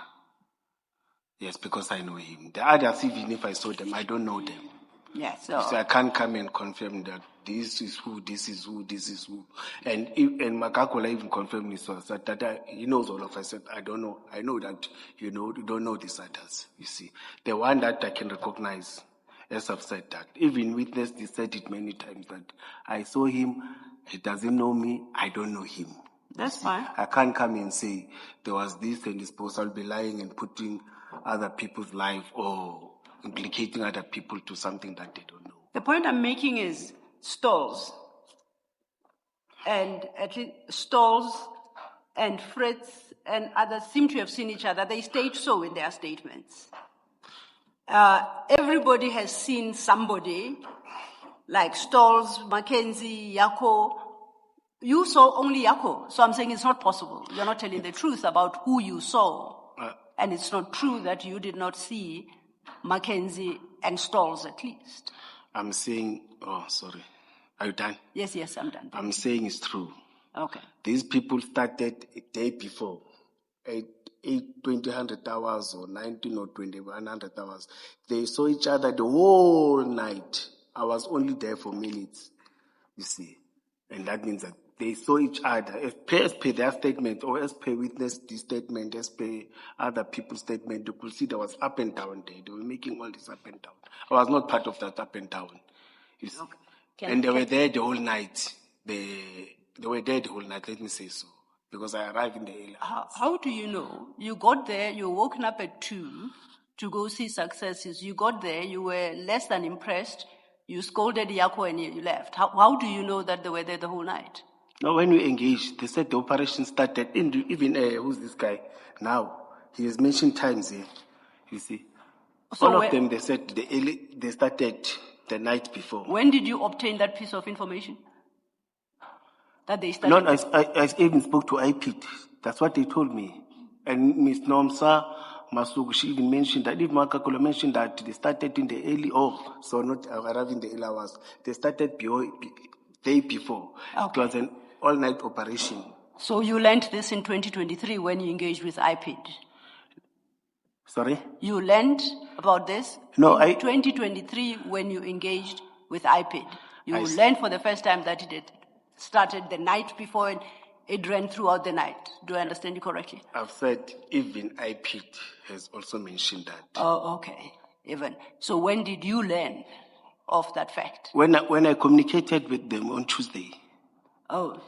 Yes, because I know him. The others, even if I saw them, I don't know them. Yes. So I can't come and confirm that this is who, this is who, this is who. And Makakola even confirmed me, so I said that he knows all of us. I said, I don't know. I know that you don't know these others, you see. The one that I can recognize, as I've said that, even witness, they said it many times, that I saw him, he doesn't know me, I don't know him. That's fine. I can't come and say there was this and this post. I'll be lying and putting other people's life or implicating other people to something that they don't know. The point I'm making is Stalls and at least Stalls and Fritz and others seem to have seen each other. They state so in their statements. Everybody has seen somebody like Stalls, Mackenzie, Yako. You saw only Yako, so I'm saying it's not possible. You're not telling the truth about who you saw. And it's not true that you did not see Mackenzie and Stalls at least. I'm saying, sorry. Are you done? Yes, I'm done. I'm saying it's true. Okay. These people started a day before, 200 hours or 19 or 2100 hours. They saw each other the whole night. I was only there for minutes, you see. And that means that they saw each other. As per their statement, or as per witness the statement, as per other people's statement, you could see there was up and down there. They were making all this up and down. I was not part of that up and down, you see. Okay. And they were there the whole night. They were there the whole night, let me say so. Because I arrived in the early hours. How do you know? You got there, you were woken up at 2 to go see successes. You got there, you were less than impressed. You scolded Yako and you left. How do you know that they were there the whole night? No, when we engaged, they said the operation started, even, who's this guy? Now, he has mentioned times here, you see. So all of them, they said they started the night before. When did you obtain that piece of information? That they started? No, I even spoke to IPIT. That's what they told me. And Ms. Nomsa Masuku, she even mentioned that, even Makakola mentioned that they started in the early, so not arriving in the early hours. They started day before. Okay. It was an all-night operation. So you learned this in 2023 when you engaged with IPID? Sorry? You learned about this in 2023 when you engaged with IPID. You learned for the first time that it had started the night before and it ran throughout the night. Do I understand you correctly? I've said even IPID has also mentioned that. Oh, okay. Even. So when did you learn of that fact? When I communicated with them on Tuesday. Oh.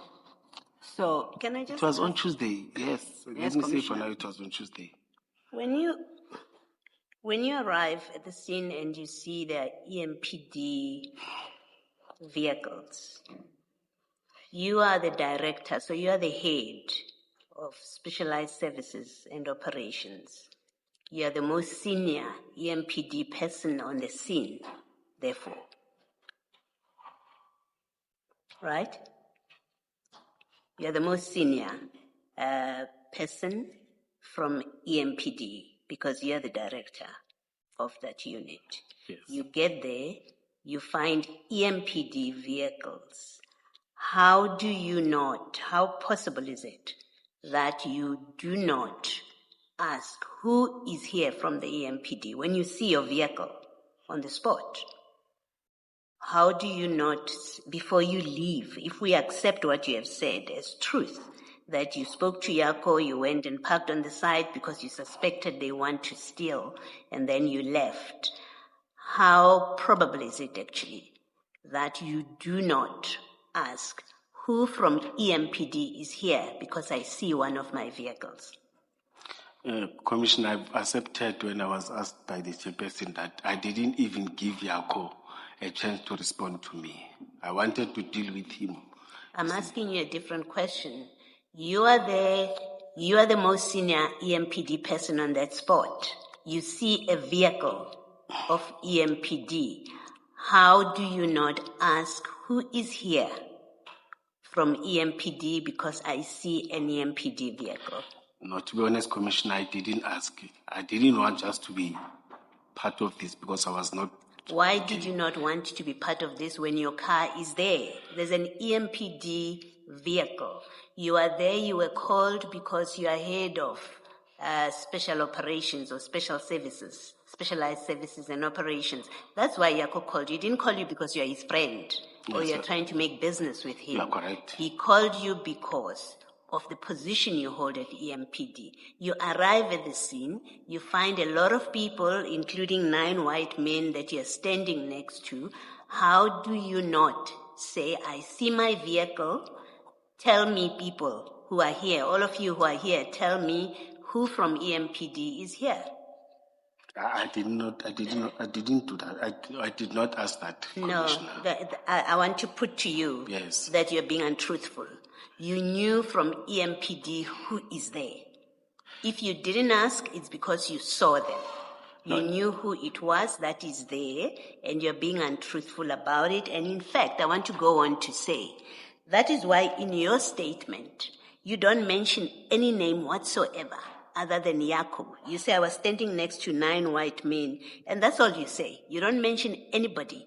So can I just? It was on Tuesday, yes. Yes, let me say for now it was on Tuesday. When you arrive at the scene and you see the EMPD vehicles, you are the director, so you are the head of specialized services and operations. You are the most senior EMPD person on the scene, therefore. Right? You are the most senior person from EMPD. because you're the director of that unit. Yes. You get there, you find EMPD vehicles. How possible is it that you do not ask who is here from the EMPD when you see your vehicle on the spot? How do you not, before you leave, if we accept what you have said as truth, that you spoke to Yako, you went and parked on the side because you suspected they want to steal, and then you left, how probable is it actually that you do not ask who from EMPD is here because I see one of my vehicles? Commissioner, I've accepted when I was asked by the chairperson that I didn't even give Yako a chance to respond to me. I wanted to deal with him. I'm asking you a different question. You are there, you are the most senior EMPD person on that spot. You see a vehicle of EMPD. How do you not ask who is here from EMPD because I see an EMPD vehicle? No, to be honest, Commissioner, I didn't ask. I didn't want just to be part of this because I was not. Why did you not want to be part of this when your car is there? There's an EMPD vehicle. You are there, you were called because you are head of special operations or special services, specialized services and operations. That's why Yako called you. He didn't call you because you're his friend or Yes, you're sir. trying to make business with him. You are correct. He called you because of the position you hold at EMPD. You arrive at the scene, you find a lot of people, including 9 white men that you're standing next to. How do you not say, I see my vehicle, tell me people who are here, all of you who are here, tell me who from EMPD is here? I didn't do that. I did not ask that, No, Commissioner. I want to put to you Yes. that you're being untruthful. You knew from EMPD who is there. If you didn't ask, it's because you saw them. You knew who it was that is there, and you're being untruthful about it. And in fact, I want to go on to say, that is why in your statement, you don't mention any name whatsoever other than Yako. You say, I was standing next to 9 white men, and that's all you say. You don't mention anybody.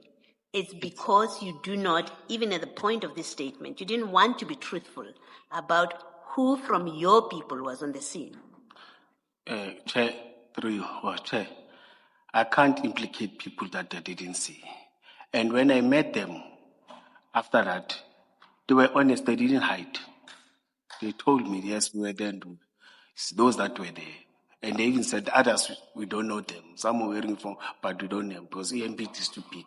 It's because you do not, even at the point of this statement, you didn't want to be truthful about who from your people was on the scene. Chair, I can't implicate people that I didn't see. And when I met them, after that, they were honest, they didn't hide. They told me, yes, we were there, and it's those that were there. And they even said, others, we don't know them. Some were wearing uniform, but we don't know them because EMP is too big.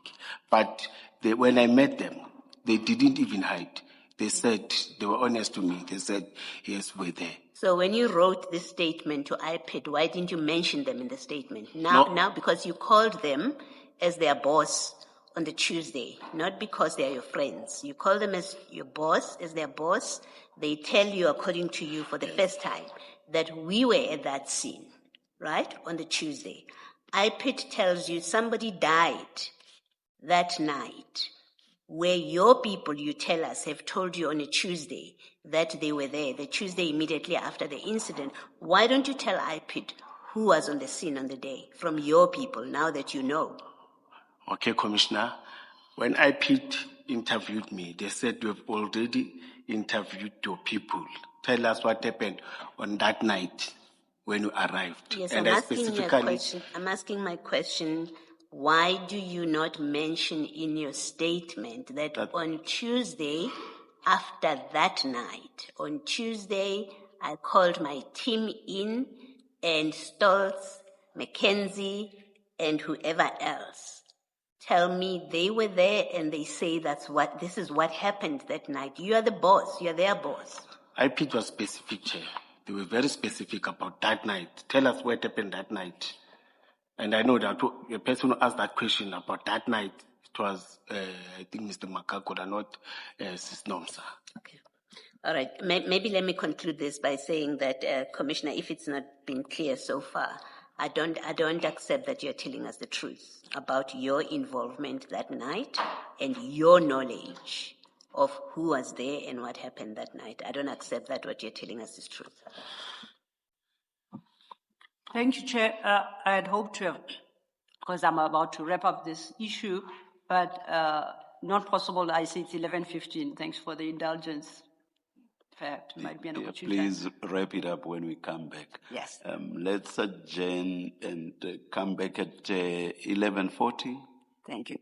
But when I met them, they didn't even hide. They said, they were honest to me. They said, yes, we're there. So when you wrote this statement to iPad, why didn't you mention them in the statement? Now, because you called them as their boss on the Tuesday, not because they are your friends. You call them as your boss, as their boss. They tell you, according to you, for the first time, that we were at that scene, right, on the Tuesday. iPad tells you somebody died that night, where your people, you tell us, have told you on a Tuesday that they were there, the Tuesday immediately after the incident. Why don't you tell iPad who was on the scene on the day from your people, now that you know? Okay, Commissioner. When iPad interviewed me, they said, we've already interviewed your people. Tell us what happened on that night when you arrived. Yes, and I'm asking you a question. I'm asking my question. Why do you not mention in your statement that on Tuesday, after that night, on Tuesday, I called my team in and Stoltz, Mackenzie, and whoever else tell me they were there and they say this is what happened that night. You are the boss. You are their boss. iPad was specific, Chair. They were very specific about that night. Tell us what happened that night. And I know that the person who asked that question about that night, it was, I think, Mr. Makakoda, not Sis Nomsa. Okay. All right. Maybe let me conclude this by saying that, Commissioner, if it's not been clear so far, I don't accept that you're telling us the truth about your involvement that night and your knowledge of who was there and what happened that night. I don't accept that what you're telling us is truth. Thank you, Chair. I had hoped to have, because I'm about to wrap up this issue, but not possible. I say it's 11:15. Thanks for the indulgence. Fact, might be an opportunity. Please wrap it up when we come back. Yes. Let's adjourn and come back at 11:40. Thank you.